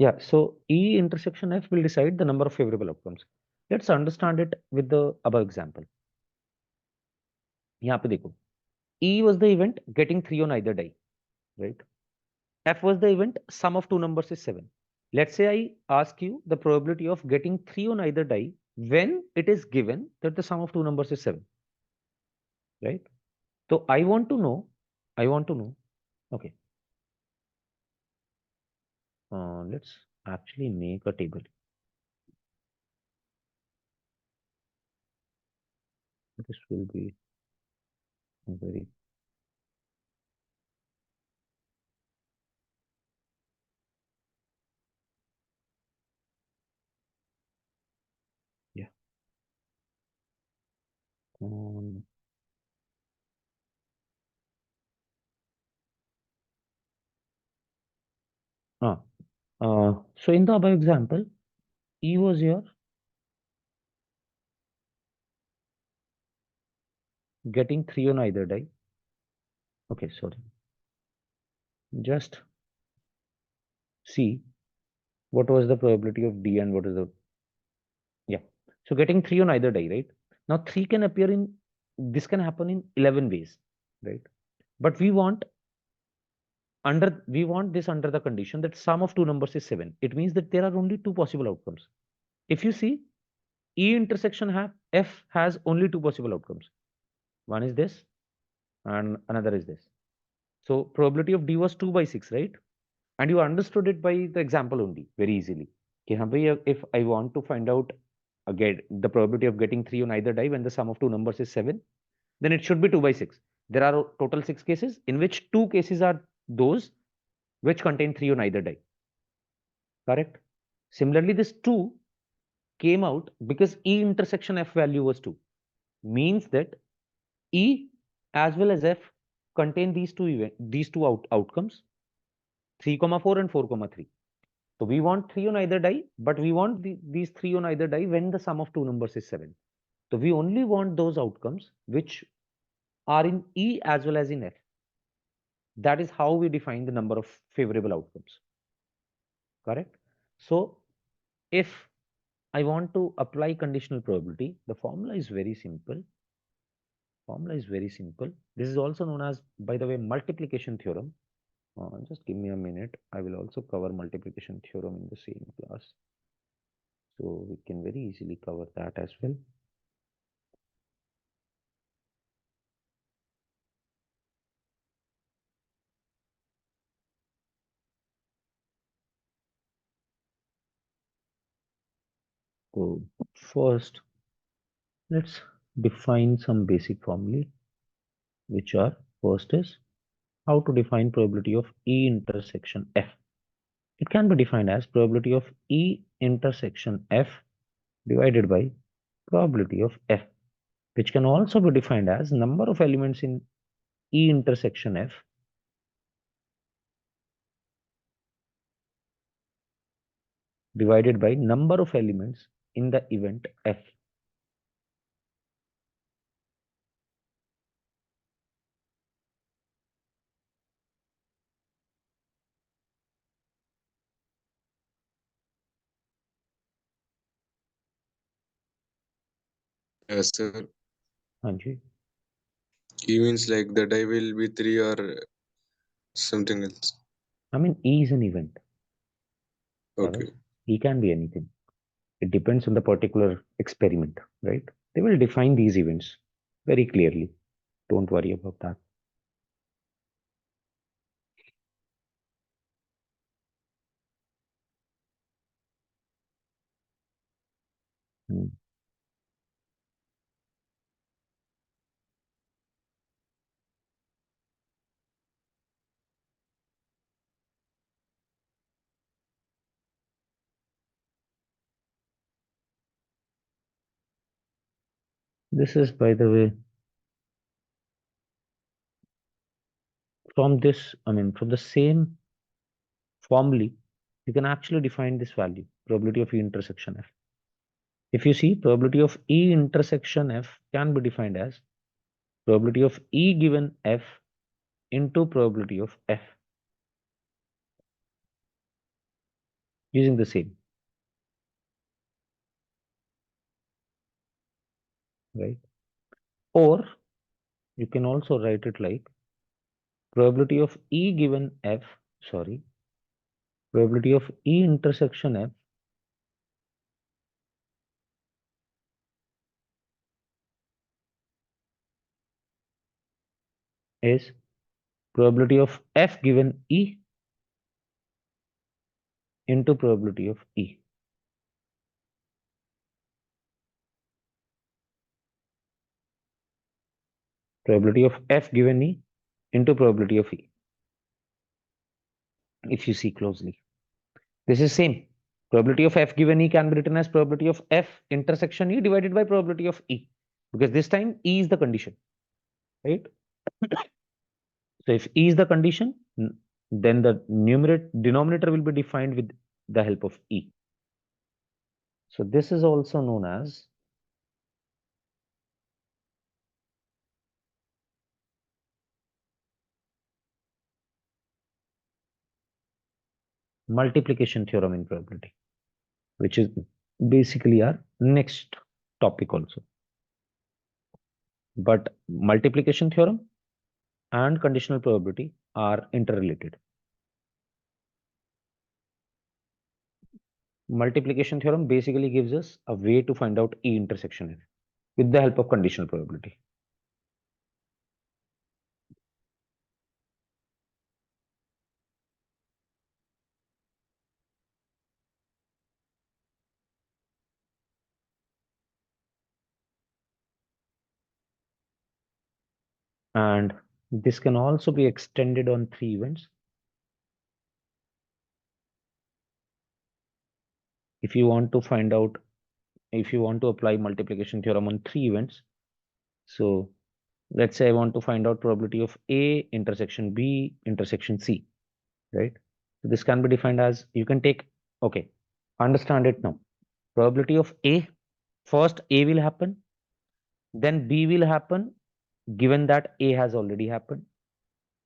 Yeah, so E intersection F will decide the number of favorable outcomes. Let's understand it with the above example. यहाँ पे देखो, E was the event getting 3 on either die, right? F was the event sum of two numbers is 7. Let's say I ask you the probability of getting 3 on either die when it is given that the sum of two numbers is 7, right? So I want to know, okay, let's actually make a table. This will be very, yeah. Um, ah, so in the above example, E was your getting 3 on either die. Okay, sorry. Just see what was the probability of D and what is the, yeah. So getting 3 on either die, right? Now 3 can appear in, this can happen in 11 ways, right? But we want this under the condition that sum of two numbers is 7. It means that there are only two possible outcomes. If you see, E intersection F has only two possible outcomes. One is this and another is this. So probability of D was 2 by 6, right? And you understood it by the example only very easily. If I want to find out again the probability of getting 3 on either die when the sum of two numbers is 7, then it should be 2 by 6. There are total 6 cases in which 2 cases are those which contain 3 on either die. Correct? Similarly, this 2 came out because E intersection F value was 2. Means that E as well as F contain these two outcomes, 3, 4 and 4, 3. So we want 3 on either die, but we want these 3 on either die when the sum of two numbers is 7. So we only want those outcomes which are in E as well as in F. That is how we define the number of favorable outcomes. Correct? So if I want to apply conditional probability, the formula is very simple. Formula is very simple. This is also known as, by the way, multiplication theorem. Just give me a minute. I will also cover multiplication theorem in the same class. So we can very easily cover that as well. So first, let's define some basic formulae, which are first is how to define probability of E intersection F. It can be defined as probability of E intersection F divided by probability of F, which can also be defined as number of elements in E intersection F divided by number of elements in the event F. Yes, sir. हाँ जी. E means like the die will be 3 or something else. I mean, E is an event. All right. Okay. E can be anything. It depends on the particular experiment, right? They will define these events very clearly. Don't worry about that. Hmm. This is, by the way, from this, I mean, from the same formally, you can actually define this value, probability of E intersection F. If you see, probability of E intersection F can be defined as probability of E given F into probability of F using the same, right? Or you can also write it like probability of E given F, sorry, probability of E intersection F is probability of F given E into probability of E. Probability of F given E into probability of E. If you see closely, this is same. Probability of F given E can be written as probability of F intersection E divided by probability of E, because this time E is the condition, right? So if E is the condition, then the numerator denominator will be defined with the help of E. So this is also known as multiplication theorem in probability, which is basically our next topic also. But multiplication theorem and conditional probability are interrelated. Multiplication theorem basically gives us a way to find out E intersection F with the help of conditional probability. And this can also be extended on 3 events. If you want to find out, if you want to apply multiplication theorem on 3 events, so let's say I want to find out probability of A intersection B intersection C, right? So this can be defined as, you can take, okay, understand it now. Probability of A, first A will happen, then B will happen, given that A has already happened.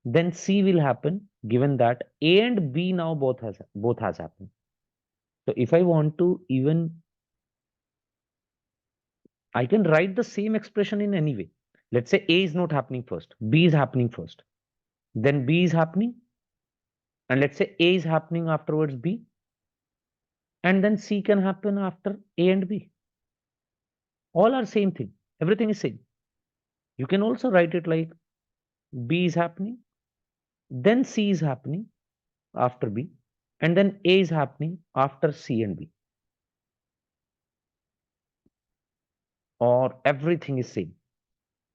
Then C will happen, given that A and B now both has happened. So if I want to even, I can write the same expression in any way. Let's say A is not happening first, B is happening first, then B is happening, and let's say A is happening afterwards B, and then C can happen after A and B. All are same thing. Everything is same. You can also write it like B is happening, then C is happening after B, and then A is happening after C and B. Or everything is same,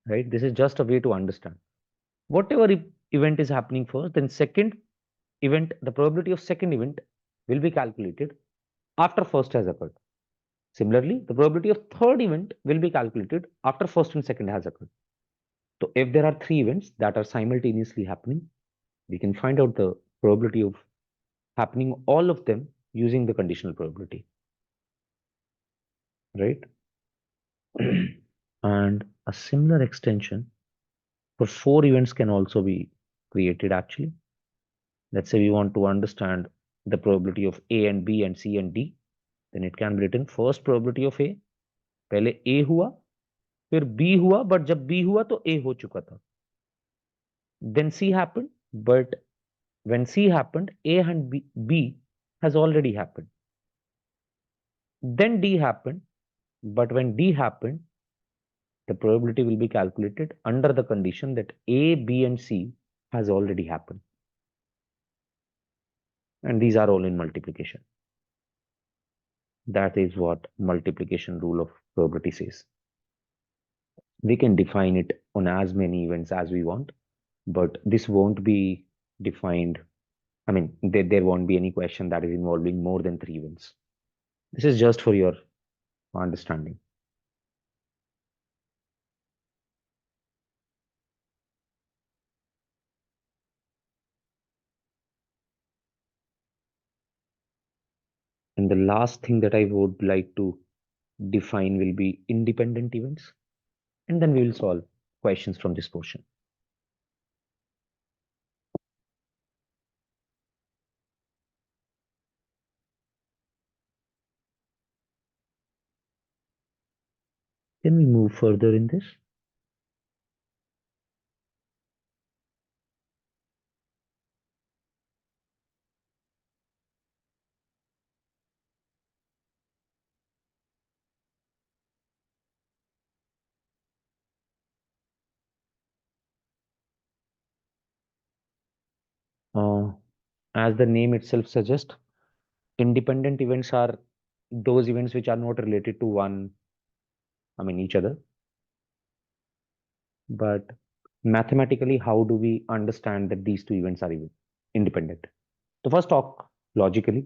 right? This is just a way to understand. Whatever event is happening first, then second event, the probability of second event will be calculated after first has occurred. Similarly, the probability of third event will be calculated after first and second has occurred. So if there are 3 events that are simultaneously happening, we can find out the probability of happening all of them using the conditional probability, right? And a similar extension for 4 events can also be created actually. Let's say we want to understand the probability of A and B and C and D, then it can be written first probability of A, पहले A हुआ, फिर B हुआ, but जब B हुआ तो A हो चुका था. Then C happened, but when C happened, A and B has already happened. Then D happened, but when D happened, the probability will be calculated under the condition that A, B, and C has already happened. And these are all in multiplication. That is what multiplication rule of probability says. We can define it on as many events as we want, but this won't be defined. I mean, there won't be any question that is involving more than 3 events. This is just for your understanding. And the last thing that I would like to define will be independent events. And then we will solve questions from this portion. Can we move further in this? Uh, as the name itself suggests, independent events are those events which are not related to each other. But mathematically, how do we understand that these two events are even independent? So first talk logically.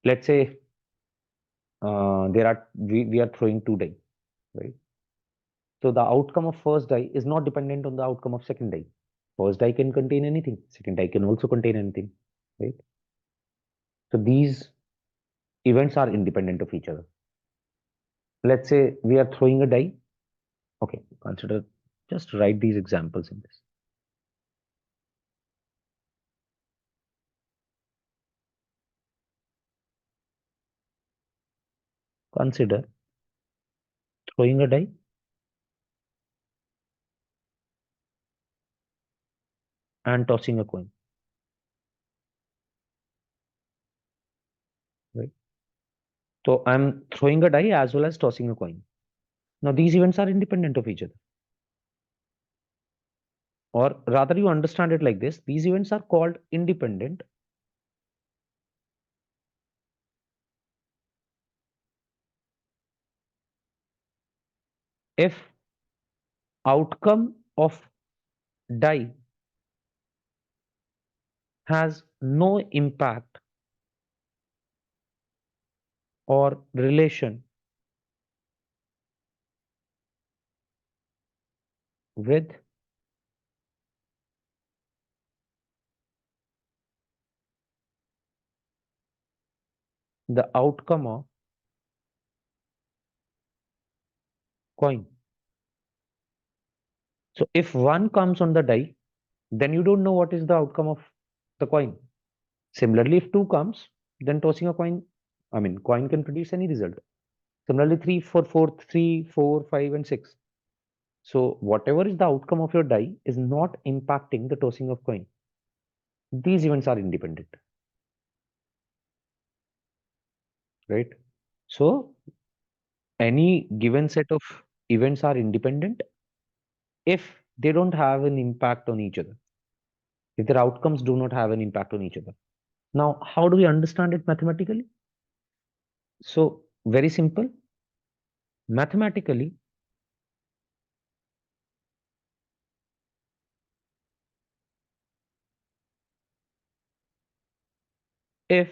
Let's say we are throwing two die, right? So the outcome of first die is not dependent on the outcome of second die. First die can contain anything. Second die can also contain anything, right? So these events are independent of each other. Let's say we are throwing a die. Okay, consider, just write these examples in this. Consider throwing a die and tossing a coin, right? So I'm throwing a die as well as tossing a coin. Now these events are independent of each other. Or rather, you understand it like this: these events are called independent if outcome of die has no impact or relation with the outcome of coin. So if one comes on the die, then you don't know what is the outcome of the coin. Similarly, if two comes, then tossing a coin, coin can produce any result. Similarly, 3, 4, 4, 3, 4, 5, and 6. So whatever is the outcome of your die is not impacting the tossing of coin. These events are independent, right? So any given set of events are independent if they don't have an impact on each other, if their outcomes do not have an impact on each other. Now, how do we understand it mathematically? So very simple. Mathematically, if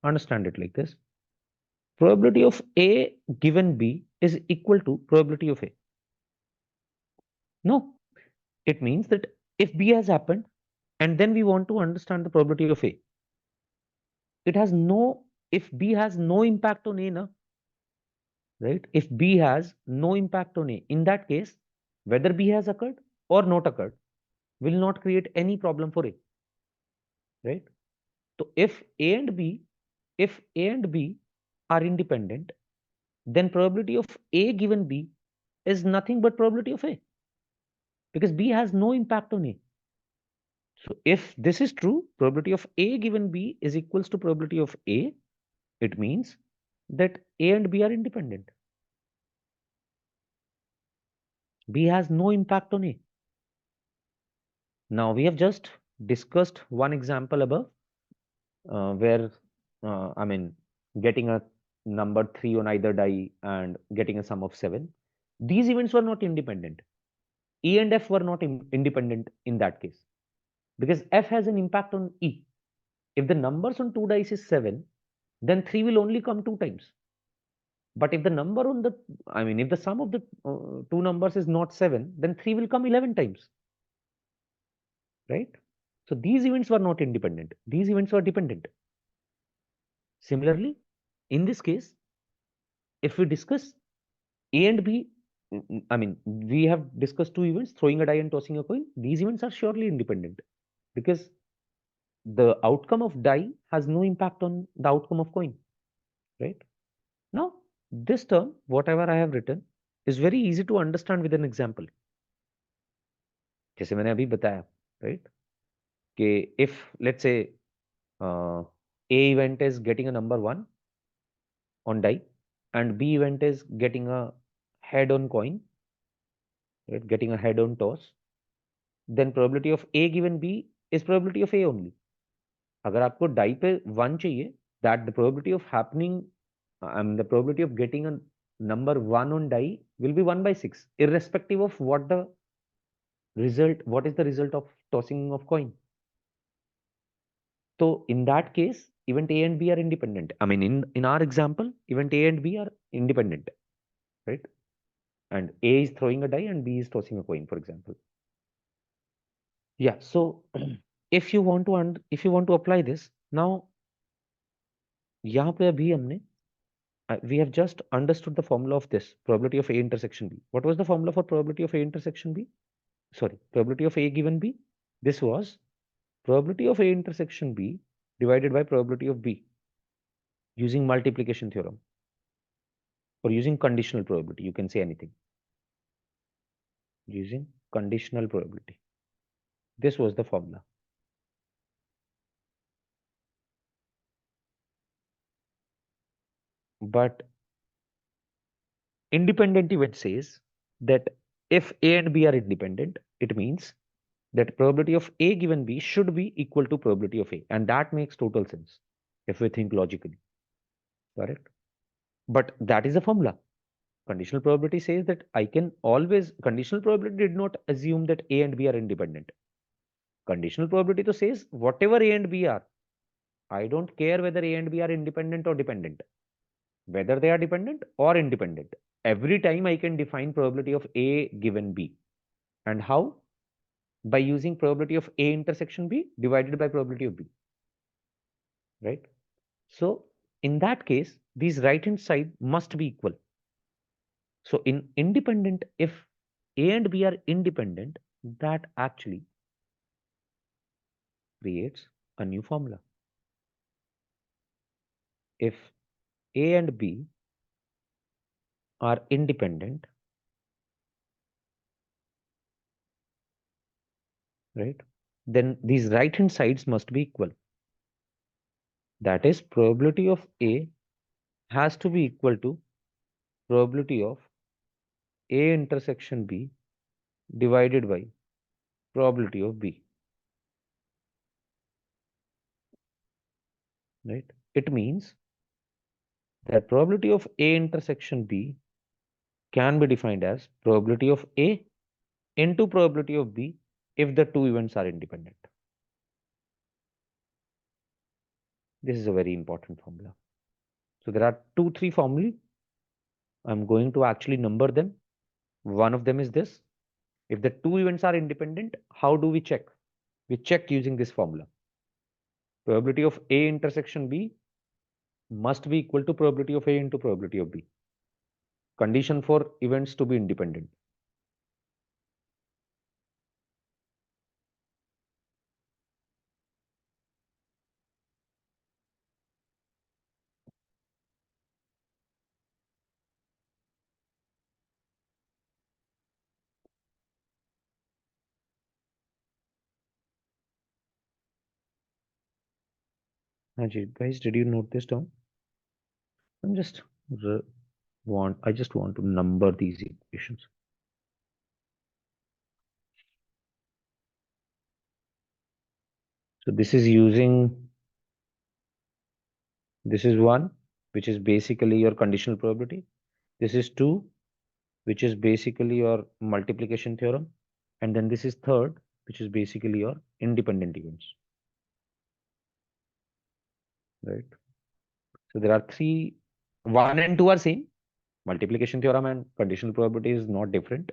understand it like this, probability of A given B is equal to probability of A. No, it means that if B has happened and then we want to understand the probability of A, it has no, if B has no impact on A, na, right? If B has no impact on A, in that case, whether B has occurred or not occurred will not create any problem for A, right? So if A and B are independent, then probability of A given B is nothing but probability of A because B has no impact on A. So if this is true, probability of A given B is equals to probability of A. It means that A and B are independent. B has no impact on A. Now we have just discussed one example above where, I mean, getting a number 3 on either die and getting a sum of 7. These events were not independent. E and F were not independent in that case because F has an impact on E. If the numbers on two dice is 7, then 3 will only come two times. But if the number on the, I mean, if the sum of the two numbers is not 7, then 3 will come 11 times, right? So these events were not independent. These events were dependent. Similarly, in this case, if we discuss A and B, I mean, we have discussed two events, throwing a die and tossing a coin. These events are surely independent because the outcome of die has no impact on the outcome of coin, right? Now, this term, whatever I have written, is very easy to understand with an example. जैसे मैंने अभी बताया, right? कि if let's say A event is getting a number 1 on die and B event is getting a head on coin, right? Getting a head on toss, then probability of A given B is probability of A only. अगर आपको die पे 1 चाहिए, that the probability of happening, the probability of getting a number 1 on die will be 1 by 6, irrespective of what is the result of tossing of coin. So in that case, event A and B are independent. I mean, in our example, event A and B are independent, right? And A is throwing a die and B is tossing a coin, for example. Yeah. So if you want to apply this now, यहाँ पे अभी हमने we have just understood the formula of this probability of A intersection B. What was the formula for probability of A intersection B? Sorry, probability of A given B. This was probability of A intersection B divided by probability of B using multiplication theorem or using conditional probability. You can say anything using conditional probability. This was the formula. But independent event says that if A and B are independent, it means that probability of A given B should be equal to probability of A. And that makes total sense if we think logically, correct? But that is a formula. Conditional probability says that I can always, conditional probability did not assume that A and B are independent. Conditional probability to says whatever A and B are, I don't care whether A and B are independent or dependent, whether they are dependent or independent. Every time I can define probability of A given B. And how? By using probability of A intersection B divided by probability of B, right? So in that case, these right hand side must be equal. So in independent, if A and B are independent, that actually creates a new formula. If A and B are independent, right, then these right hand sides must be equal. That is, probability of A has to be equal to probability of A intersection B divided by probability of B, right? It means that probability of A intersection B can be defined as probability of A into probability of B if the two events are independent. This is a very important formula. So there are three formulae. I'm going to actually number them. One of them is this. If the two events are independent, how do we check? We check using this formula. Probability of A intersection B must be equal to probability of A into probability of B. Condition for events to be independent. Ajit, guys, did you note this down? I'm just I just want to number these equations. So this is one, which is basically your conditional probability. This is two, which is basically your multiplication theorem. And then this is third, which is basically your independent events, right? So there are three, one and two are same. Multiplication theorem and conditional probability is not different.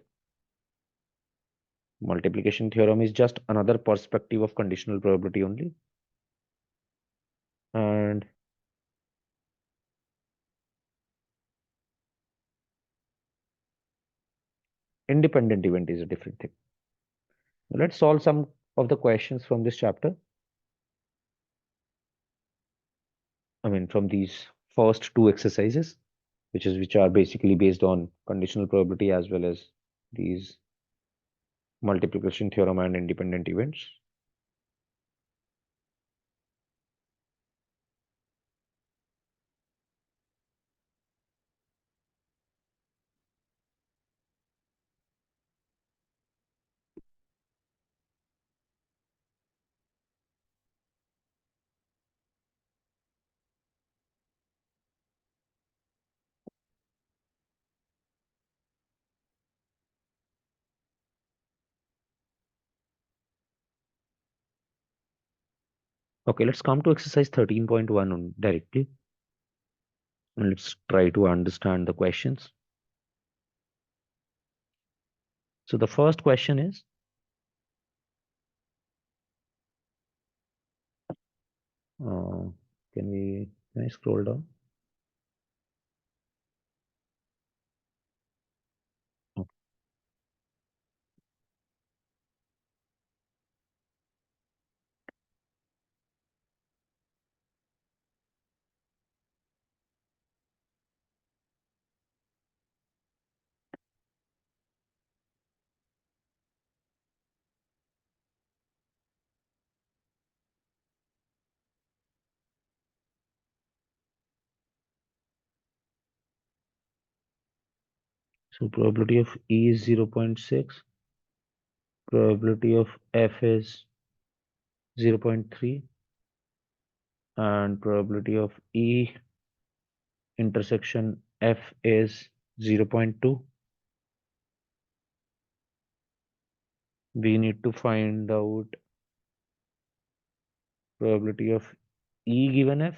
Multiplication theorem is just another perspective of conditional probability only. And independent event is a different thing. Let's solve some of the questions from this chapter. I mean, from these first two exercises, which are basically based on conditional probability as well as these multiplication theorem and independent events. Okay, let's come to exercise 13.1 directly. And let's try to understand the questions. So the first question is, uh, can I scroll down? Okay. So probability of E is 0.6, probability of F is 0.3, and probability of E intersection F is 0.2. We need to find out probability of E given F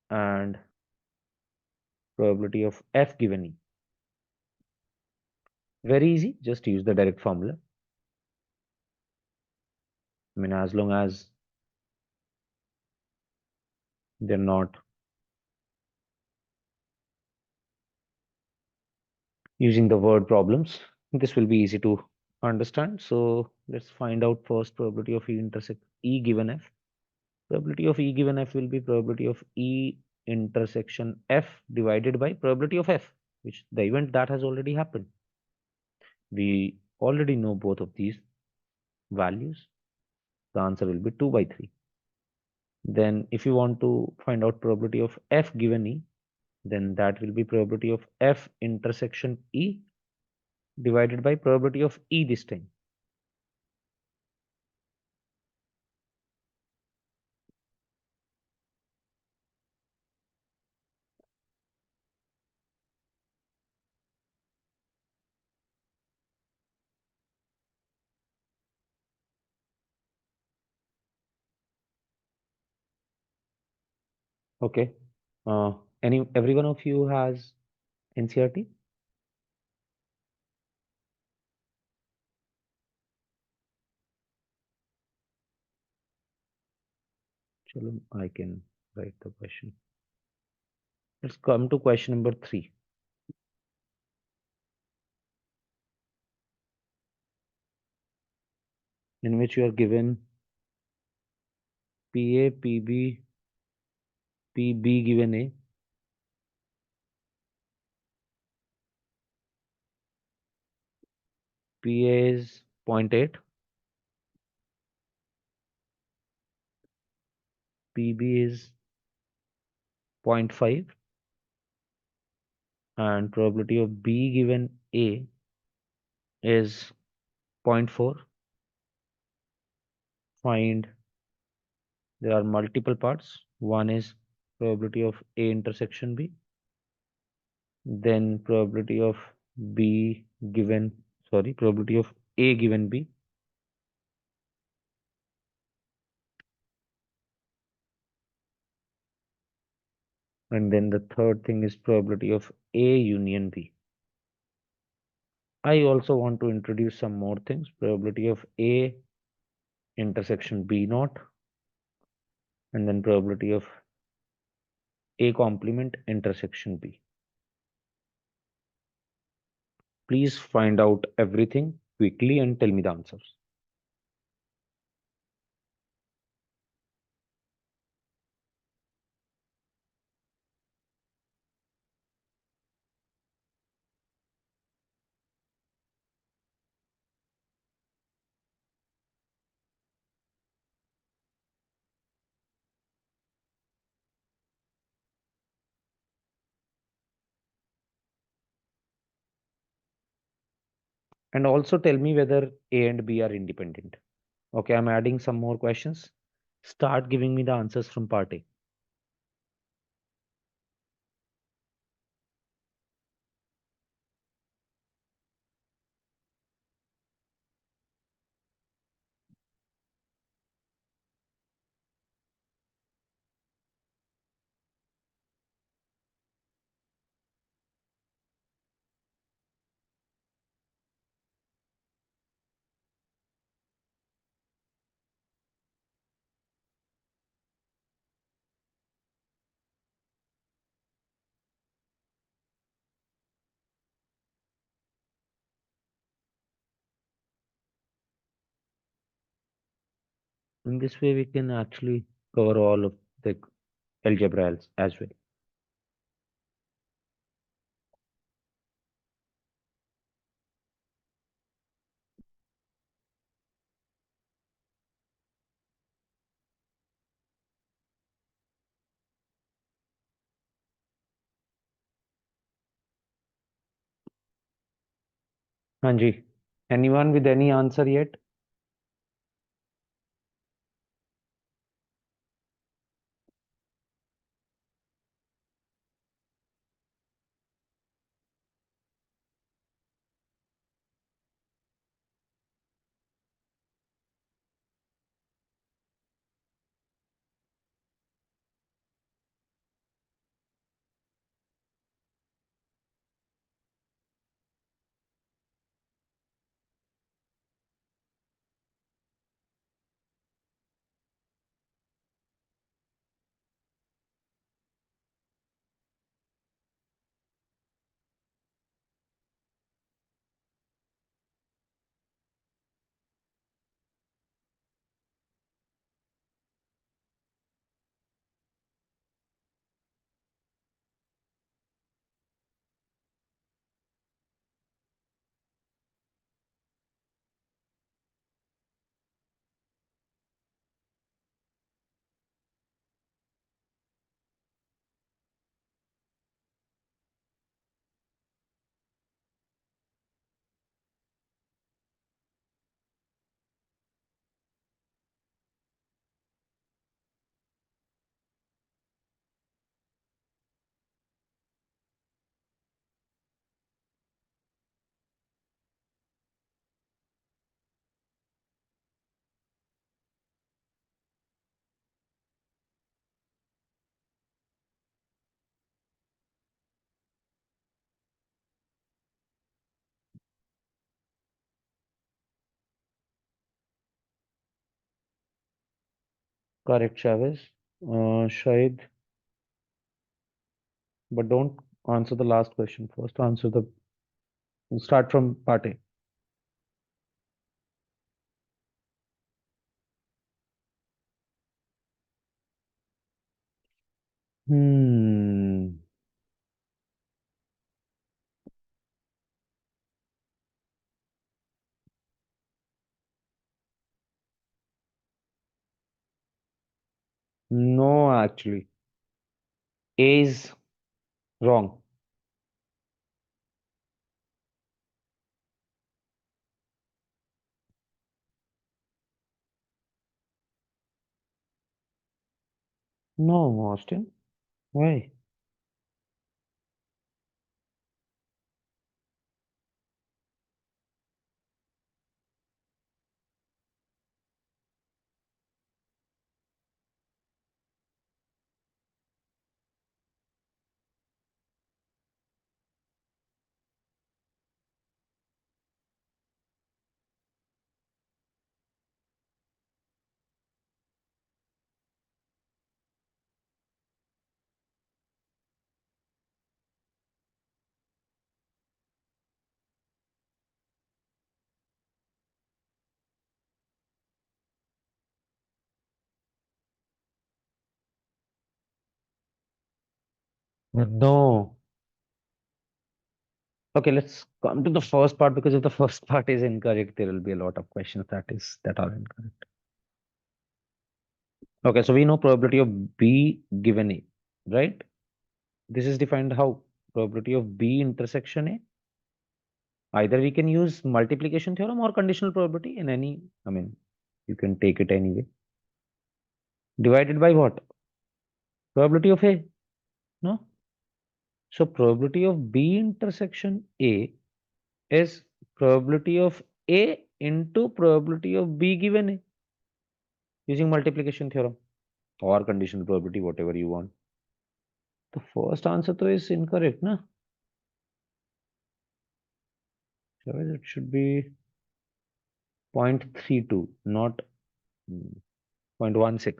and probability of F given E. Very easy, just use the direct formula. I mean, as long as they're not using the word problems, this will be easy to understand. So let's find out first probability of E intersect E given F. Probability of E given F will be probability of E intersection F divided by probability of F, which the event that has already happened. We already know both of these values. The answer will be 2 by 3. Then if you want to find out probability of F given E, then that will be probability of F intersection E divided by probability of E this time. Okay. Every one of you has NCRT? Chalo, I can write the question. Let's come to question number 3. In which you are given PA, PB, PB given A, PA is 0.8, PB is zero point 0.5 and probability of B given A is zero point 0.4. Find there are multiple parts. One is probability of A intersection B, then probability of B given, sorry, probability of A given B, and then the third thing is probability of A union B. I also want to introduce some more things. Probability of A intersection B naught, and then probability of A complement intersection B. Please find out everything quickly and tell me the answers. And also tell me whether A and B are independent. Okay, I'm adding some more questions. Start giving me the answers from part A. In this way, we can actually cover all of the algebra as well. Hanji, anyone with any answer yet? Correct, Chavez. Shahid, but don't answer the last question first. Answer the start from part A. Hmm. No, actually. A is wrong. No, Austin. Why? No. Okay, let's come to the first part because if the first part is incorrect, there will be a lot of questions that are incorrect. Okay, so we know probability of B given A, right? This is defined how? Probability of B intersection A. Either we can use multiplication theorem or conditional probability in any, I mean, you can take it anyway. Divided by what? Probability of A, no? So probability of B intersection A is probability of A into probability of B given A using multiplication theorem or conditional probability, whatever you want. The first answer though is incorrect, na? So it should be 0.32, not 0.16.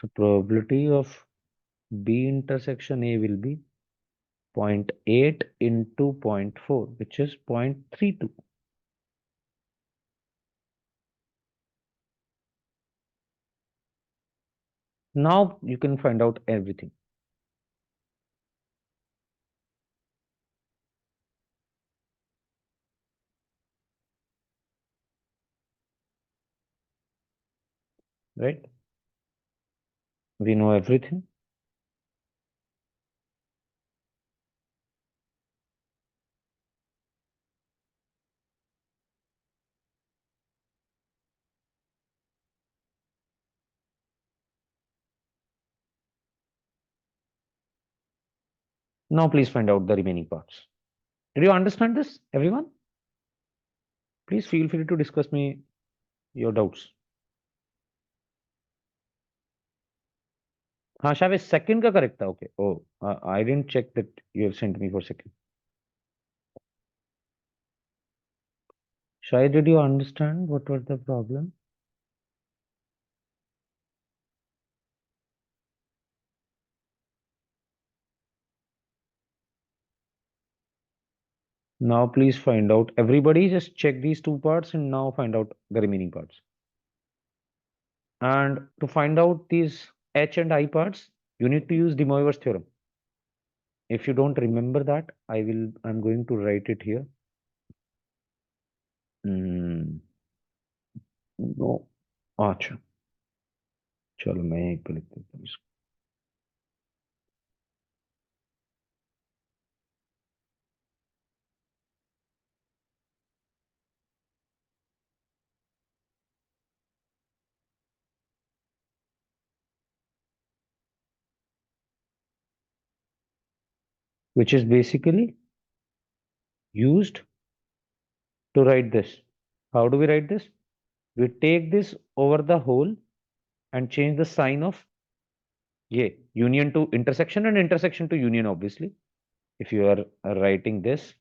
So probability of B intersection A will be 0.8 into 0.4, which is 0.32. Now you can find out everything, right? We know everything. Now please find out the remaining parts. Did you understand this, everyone? Please feel free to discuss me your doubts. हाँ शायद second का correct था okay oh I didn't check that you have sent me for second शायद did you understand what was the problem now please find out everybody just check these two parts and now find out the remaining parts and to find out these h and I parts you need to use de Moivre's theorem. If you don't remember that I'm going to write it here. No अच्छा चलो मैं यहीं पे लिख देता हूँ इसको which is basically used to write this. How do we write this? We take this over the whole and change the sign of union to intersection and intersection to union, obviously. If you are writing this,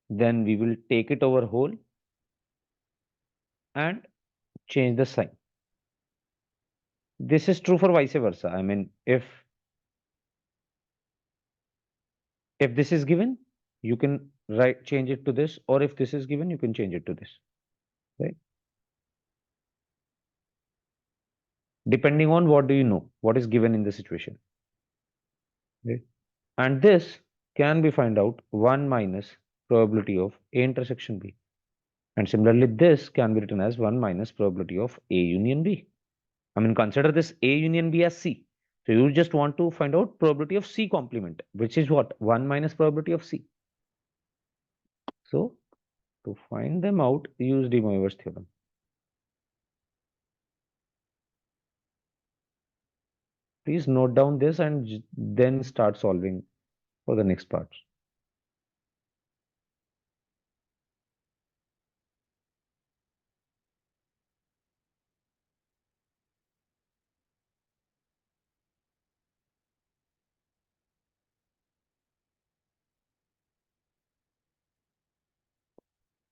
then we will take it over whole and change the sign. This is true for vice versa. I mean, if this is given, you can write change it to this, or if this is given, you can change it to this. Right? depending on what do you know, what is given in the situation. Right? And this can be find out 1 minus probability of A intersection B. And similarly, this can be written as 1 minus probability of A union B. I mean, consider this A union B as C. So you just want to find out probability of C complement, which is what? 1 minus probability of C. So to find them out, use De Moivre's theorem. Please note down this and then start solving for the next part.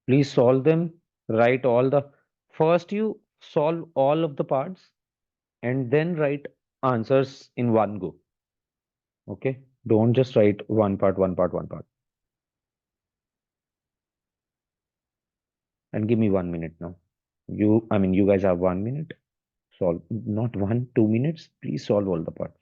Please solve them. Write all the first you solve all of the parts and then write answers in one go. Okay. Don't just write one part, one part, one part. And give me 1 minute now. I mean, you guys have 1 minute. Solve, not 1, 2 minutes. Please solve all the parts.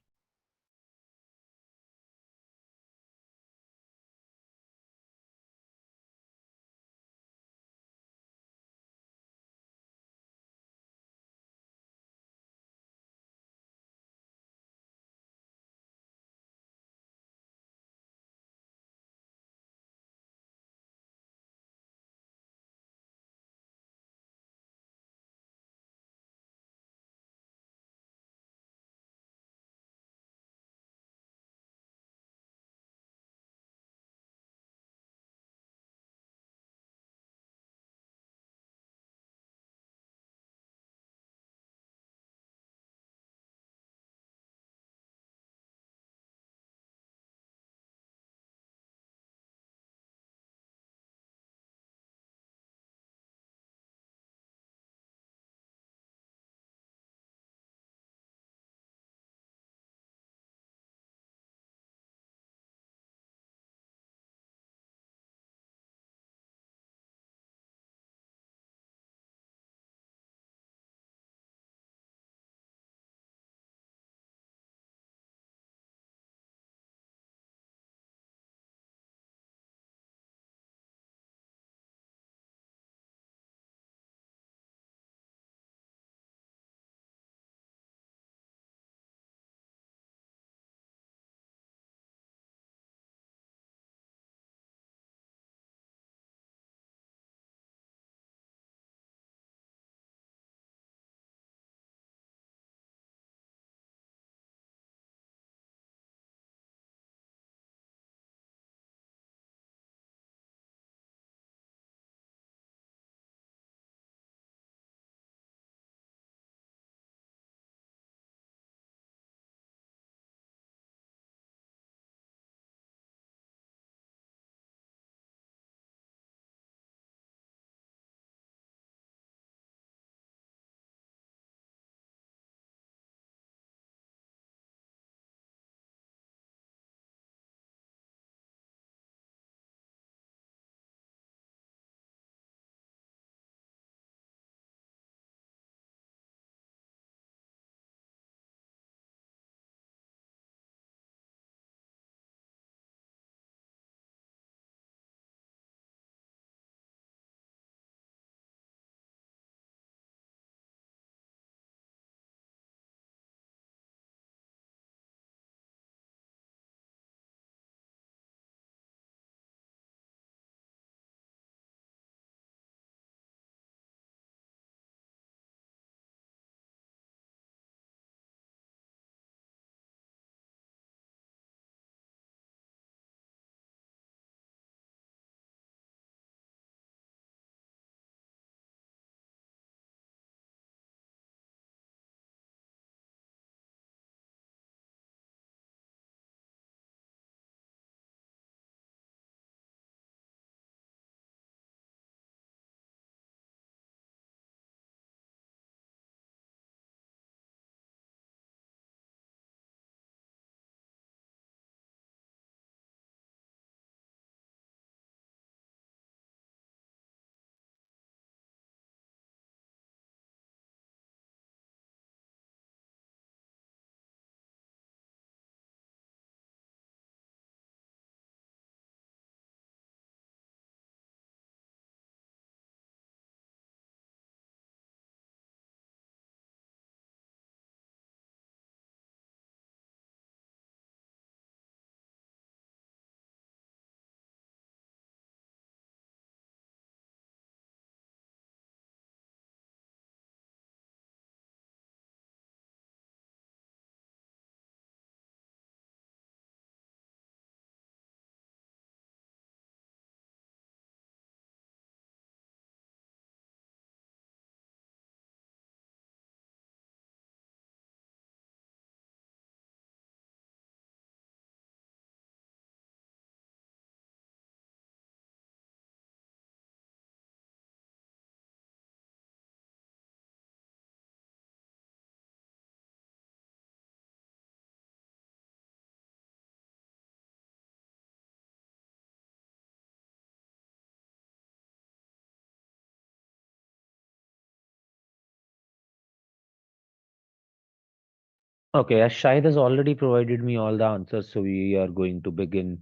Okay, as Shahid has already provided me all the answers, so we are going to begin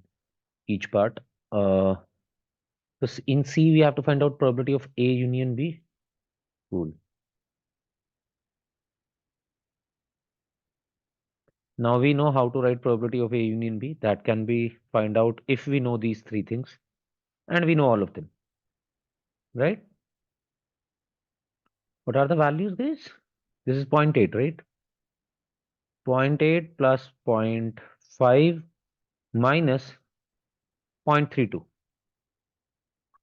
each part. Uh, in C, we have to find out probability of A union B. Cool. Now we know how to write probability of A union B. That can be find out if we know these three things, and we know all of them, right? What are the values, guys? This is 0.8, right? 0.8 plus 0.5 minus 0.32,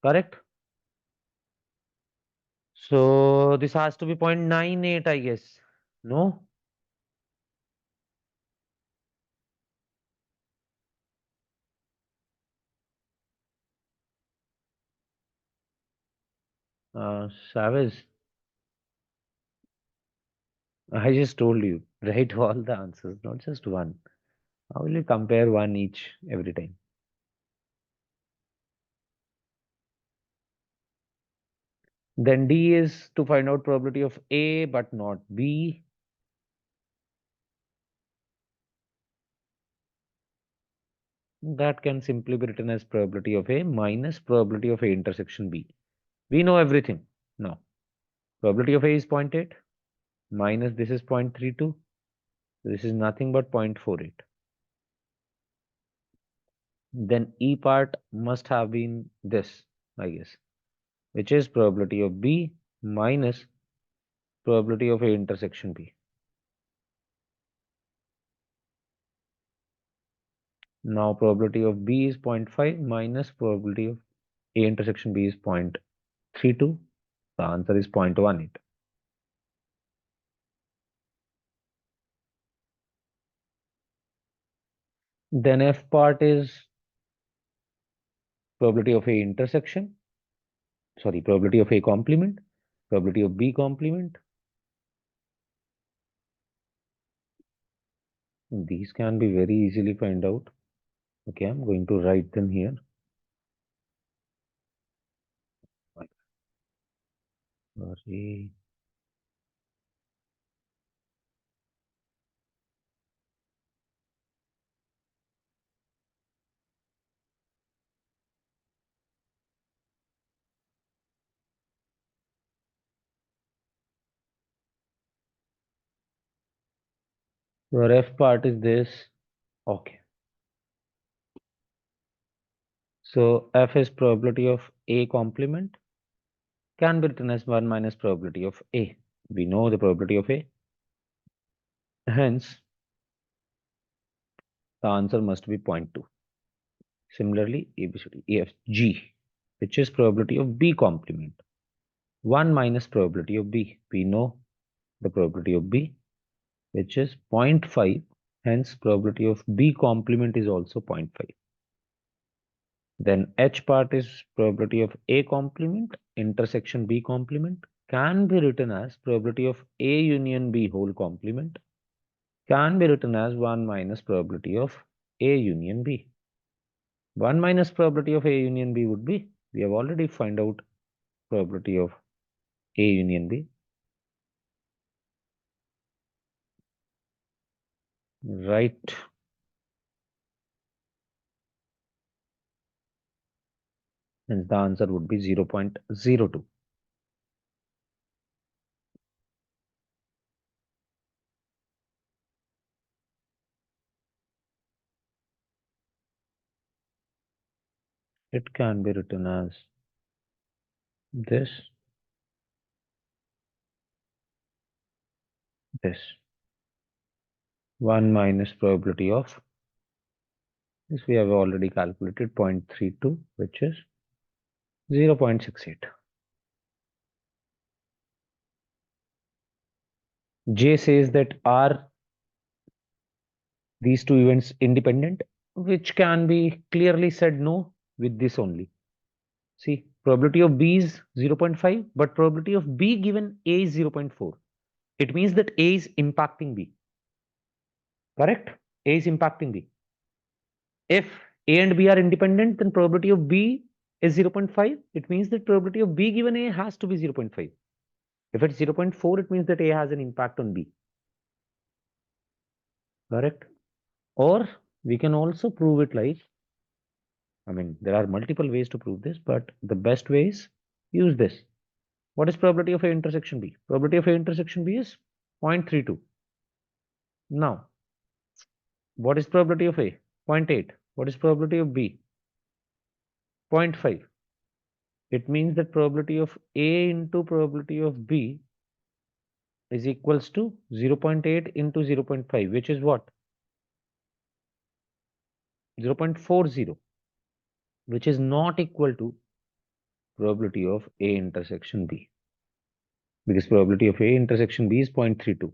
correct? So this has to be 0.98, I guess. No? Savage, I just told you, write all the answers, not just one. How will you compare one each every time? Then D is to find out probability of A but not B. That can simply be written as probability of A minus probability of A intersection B. We know everything now. Probability of A is 0.8 minus this is 0.32. This is nothing but 0.48. Then E part must have been this, I guess, which is probability of B minus probability of A intersection B. Now probability of B is zero point 0.5 minus probability of A intersection B is 0.32. The answer is 0.18. Then F part is probability of A intersection, sorry, probability of A complement, probability of B complement. These can be very easily find out. Okay, I'm going to write them here. Sorry. Your F part is this. Okay. So F is probability of A complement can be written as 1 minus probability of A. We know the probability of A. Hence, the answer must be 0.2. Similarly, A, B, C, D, E, F, G, which is probability of B complement. 1 minus probability of B. We know the probability of B, which is 0.5. Hence, probability of B complement is also 0.5. Then H part is probability of A complement intersection B complement can be written as probability of A union B whole complement can be written as 1 minus probability of A union B. 1 minus probability of A union B would be, we have already found out probability of A union B. Right. And the answer would be 0.02. It can be written as this, this. 1 minus probability of this we have already calculated 0.32, which is 0.68. J says that are these two events independent, which can be clearly said no with this only. See, probability of B is 0.5, but probability of B given A is 0.4. It means that A is impacting B. Correct? A is impacting B. If A and B are independent, then probability of B is 0.5. It means that probability of B given A has to be 0.5. If it's 0.4, it means that A has an impact on B. correct? Or we can also prove it like, I mean, there are multiple ways to prove this, but the best way is use this. What is probability of A intersection B? Probability of A intersection B is 0.32. Now, what is probability of A? 0.8. What is probability of B? 0.5. It means that probability of A into probability of B is equals to 0.8 into 0.5, which is what? 0.40, which is not equal to probability of A intersection B, because probability of A intersection B is 0.32.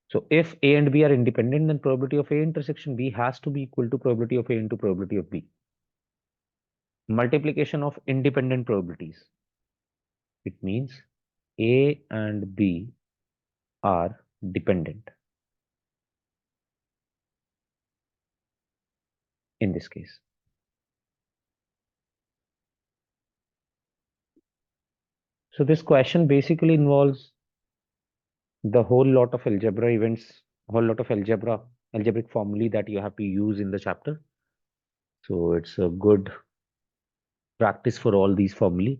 So if A and B are independent, then probability of A intersection B has to be equal to probability of A into probability of B. Multiplication of independent probabilities. It means A and B are dependent in this case. So this question basically involves the whole lot of algebra events, whole lot of algebraic formulae that you have to use in the chapter. So it's a good practice for all these formulae,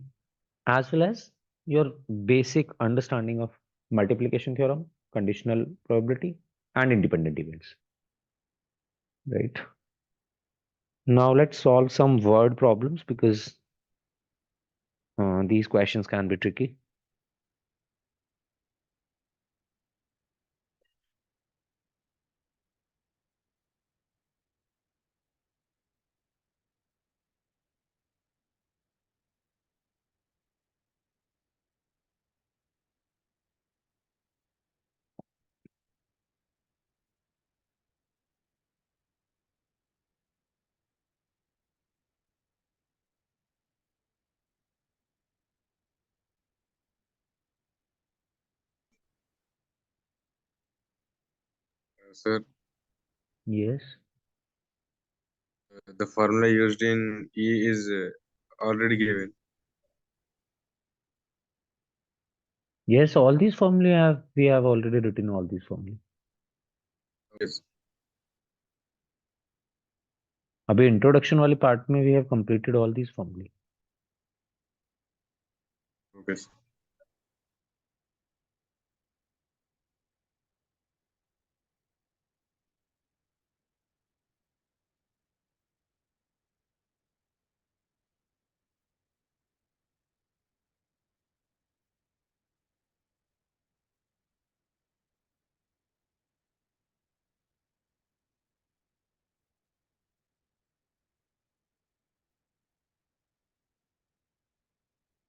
as well as your basic understanding of multiplication theorem, conditional probability, and independent events. Right. Now let's solve some word problems because these questions can be tricky. Sir, Yes. the formula used in E is already given. Yes, all these formulae we have already written all these formulae. Yes. अभी introduction वाले part में we have completed all these formulae. Okay. Sir.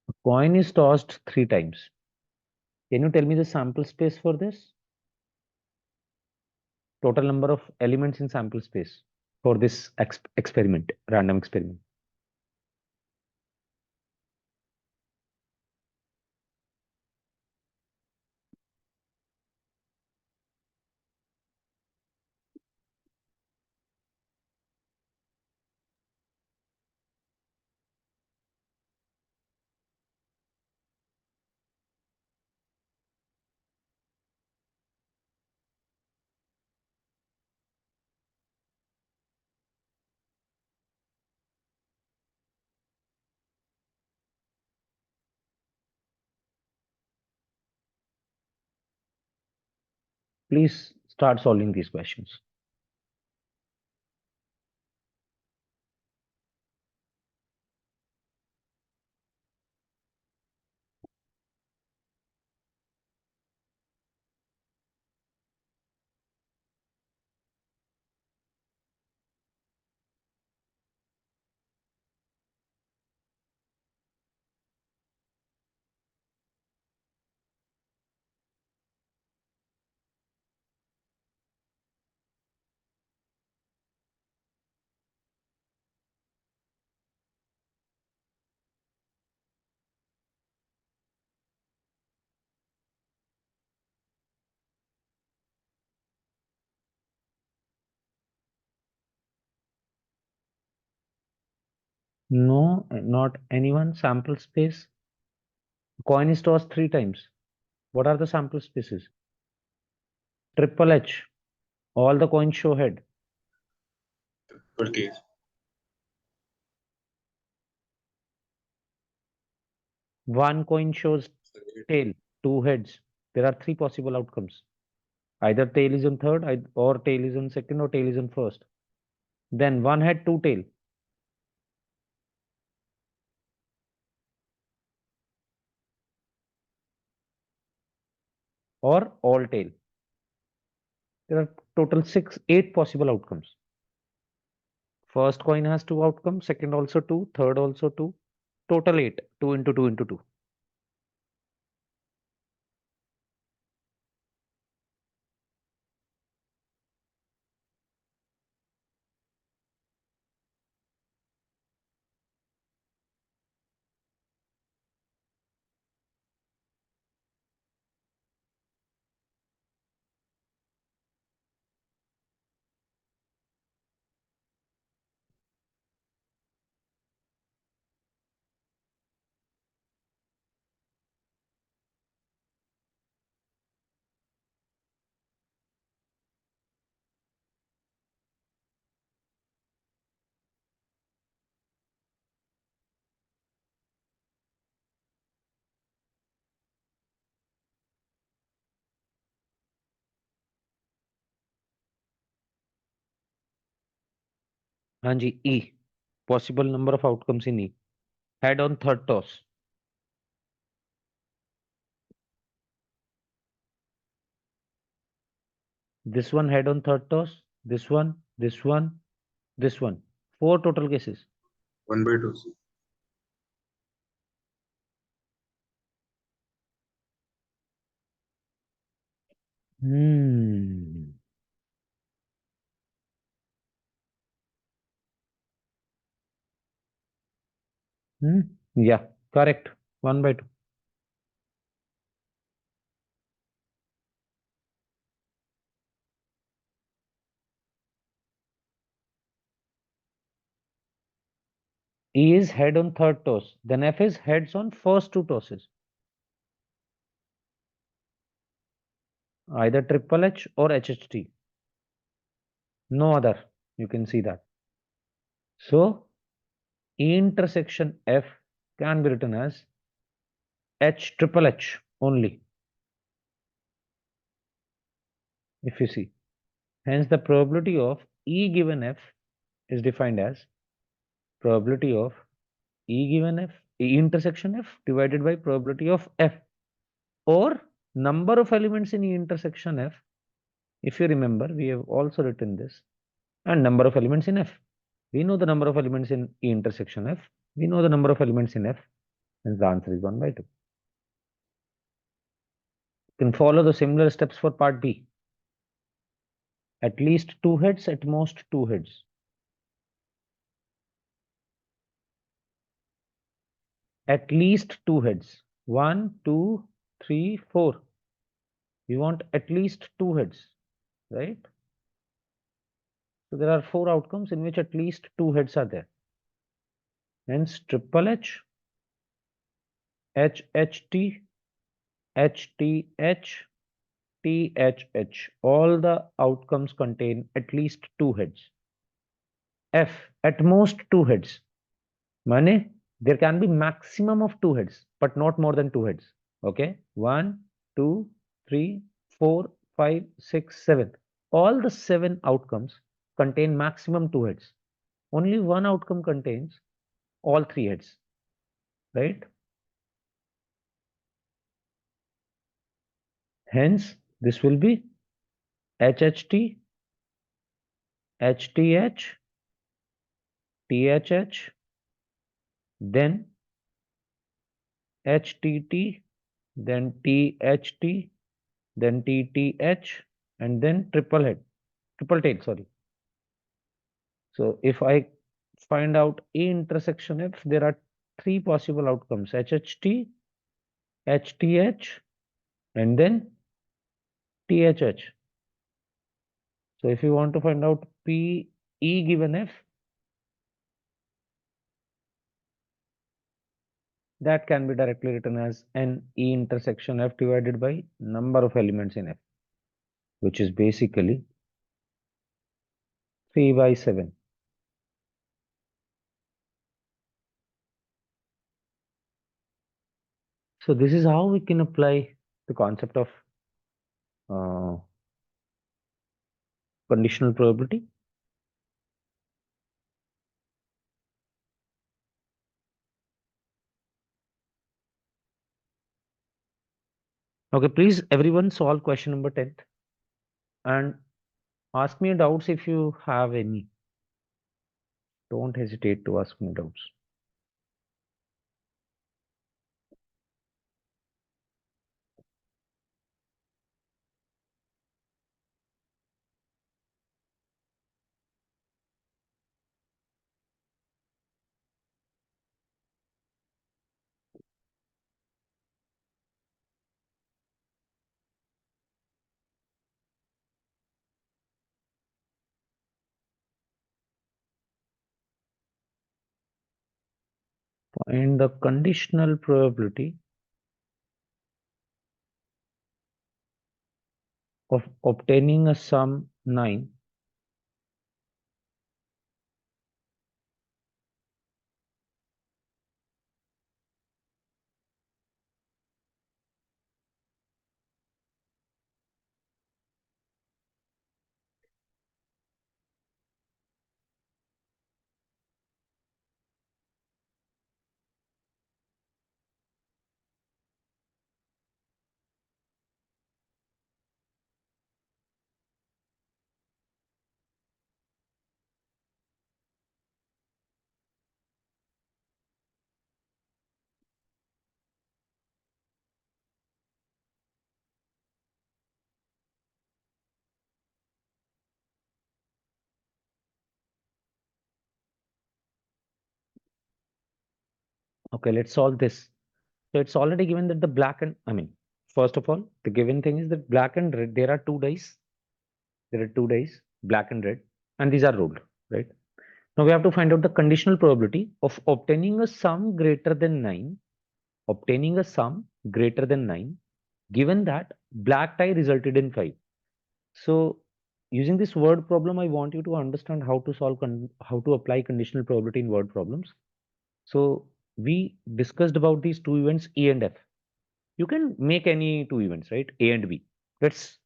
A coin is tossed 3 times. Can you tell me the sample space for this? Total number of elements in sample space for this experiment, random experiment. Please start solving these questions. No, not anyone. Sample space. Coin is tossed 3 times. What are the sample spaces? Triple H All the coins show head. Triple T. One coin shows tail, two heads. There are three possible outcomes. Either tail is in third, or tail is in second, or tail is in first. Then one head, two tail, or all tail. There are total eight possible outcomes. First coin has two outcomes, second also two, third also two. Total eight. Two into two into two. Hanji, E. Possible number of outcomes in E. Head on third toss. This one head on third toss. This one, this one, this one. Four total cases. 1/2. Hmm. Hmm. Yeah, correct. 1/2. E is head on third toss. Then F is heads on first two tosses. Either triple H or HHT. No other. You can see that. So E intersection F can be written as H triple H only. If you see. Hence the probability of E given F is defined as probability of E given F, E intersection F divided by probability of F, or number of elements in E intersection F. If you remember, we have also written this, and number of elements in F. We know the number of elements in E intersection F. We know the number of elements in F, and the answer is 1/2. You can follow the similar steps for part B. At least two heads, at most two heads. At least two heads. One, two, three, four. We want at least two heads, right? So there are four outcomes in which at least two heads are there. Hence triple H, HHT, HTH, THH. All the outcomes contain at least two heads. F, at most two heads. Mane, there can be maximum of two heads, but not more than two heads. Okay, one, two, three, four, five, six, seven. All the seven outcomes contain maximum two heads. Only one outcome contains all three heads, right? Hence, this will be HHT, HTH, THH, then HTT, then THT, then TTH, and then triple tail, sorry. So if I find out A intersection F, there are three possible outcomes: HHT, HTH, and then THH. So if you want to find out P E given F, that can be directly written as N E intersection F divided by number of elements in F, which is basically 3 by 7. So this is how we can apply the concept of uh, conditional probability. Okay, please everyone solve question number 10 and ask me doubts if you have any. Don't hesitate to ask me doubts. Find the conditional probability of obtaining a sum 9 Okay, let's solve this. So it's already given that the black and first of all, the given thing is that black and red, there are two dice. There are two dice, black and red, and these are rolled, right? Now we have to find out the conditional probability of obtaining a sum greater than 9, obtaining a sum greater than 9, given that black tie resulted in 5. So using this word problem, I want you to understand how to solve, how to apply conditional probability in word problems. So we discussed about these two events, E and F. You can make any two events, right? A and B. Let's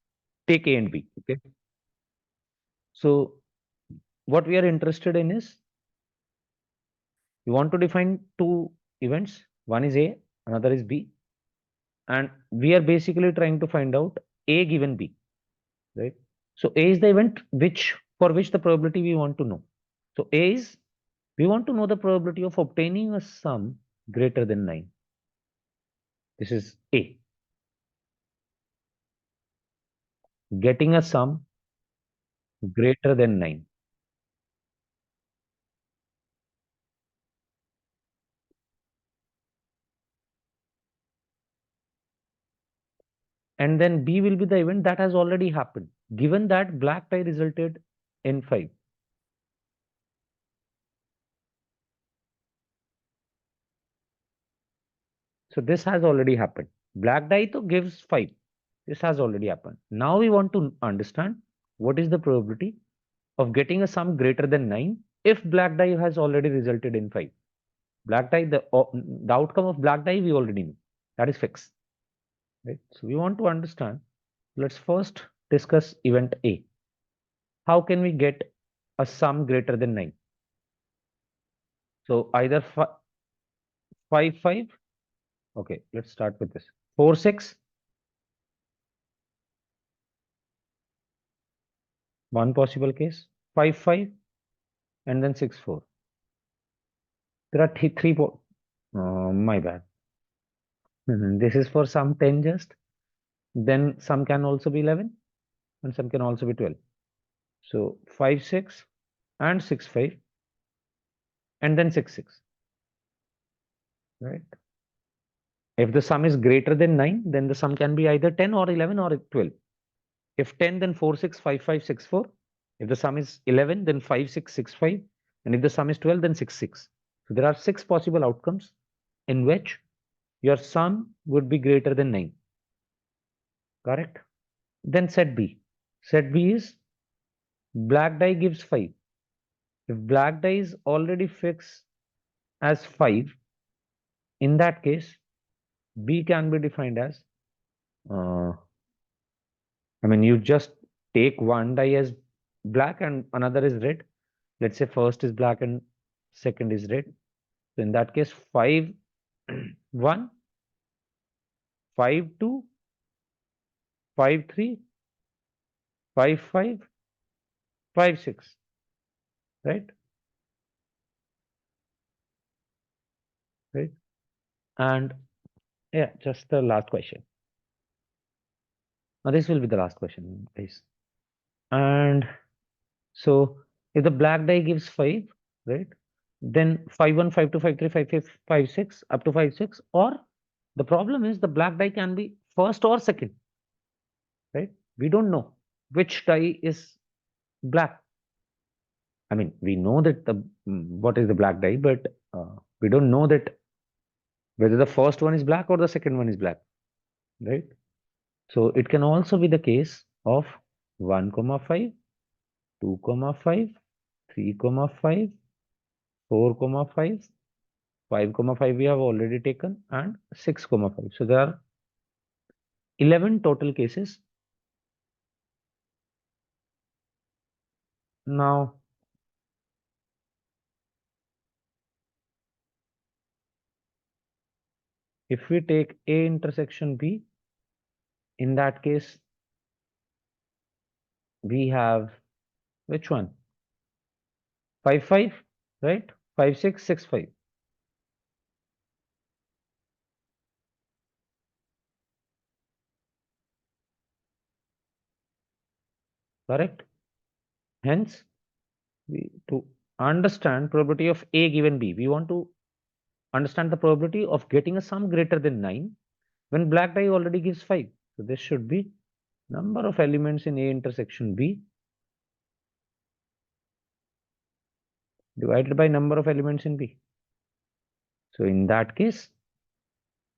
take A and B. Okay. So what we are interested in is we want to define two events. One is A, another is B. And we are basically trying to find out A given B, right? So A is the event which for which the probability we want to know. So A is we want to know the probability of obtaining a sum greater than 9. This is A. Getting a sum greater than 9. And then B will be the event that has already happened, given that black tie resulted in 5. So this has already happened. Black die to gives 5. This has already happened. Now we want to understand what is the probability of getting a sum greater than 9 if black die has already resulted in 5. Black die, the outcome of black die we already know. That is fixed. Right? So we want to understand. Let's first discuss event A. How can we get a sum greater than 9? So either 5, 5. Okay, let's start with this. 4, 6. One possible case. 5, 5. And then 6, 4. There are three. My bad. This is for some 10 just. Then some can also be 11 and some can also be 12. So 5, 6 and 6, 5 and then 6, 6. Right? If the sum is greater than 9, then the sum can be either 10 or 11 or 12. If 10, then 4, 6, 5, 5, 6, 4. If the sum is 11, then 5, 6, 6, 5. And if the sum is 12, then 6, 6. So there are 6 possible outcomes in which your sum would be greater than 9. Correct? Then set B. Set B is black die gives 5. If black die is already fixed as 5, in that case, B can be defined as, uh, I mean, you just take one die as black and another is red. Let's say first is black and second is red. So in that case, 5, 1, 5, 2, 5, 3, 5, 5, 5, 6, right? Right. And yeah, just the last question. Now this will be the last question, guys. And so if the black die gives 5, right? Then 5, 1, 5, 2, 5, 3, 5, 5, 5, 6, up to 5, 6. Or the problem is the black die can be first or second, right? We don't know which die is black. I mean, we know that the what is the black die, but we don't know that whether the first one is black or the second one is black, right? So it can also be the case of 1 comma 5, 2 comma 5, 3 comma 5, 4 comma 5, 5 comma 5 we have already taken, and 6 comma 5. So there are 11 total cases. Now, if we take A intersection B, in that case, we have which one? 5, 5, right? 5, 6, 6, 5. Correct? Hence, to understand probability of A given B, we want to understand the probability of getting a sum greater than 9 when black die already gives 5. So this should be number of elements in A intersection B divided by number of elements in B. So in that case,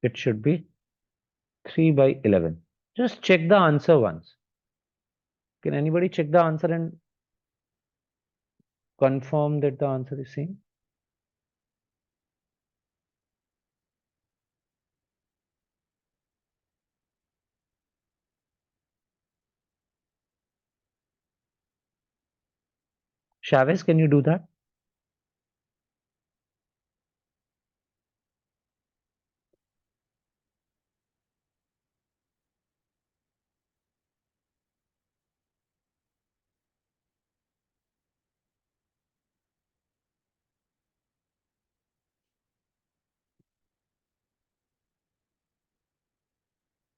it should be 3 by 11. Just check the answer once. Can anybody check the answer and confirm that the answer is same? Chavez, can you do that?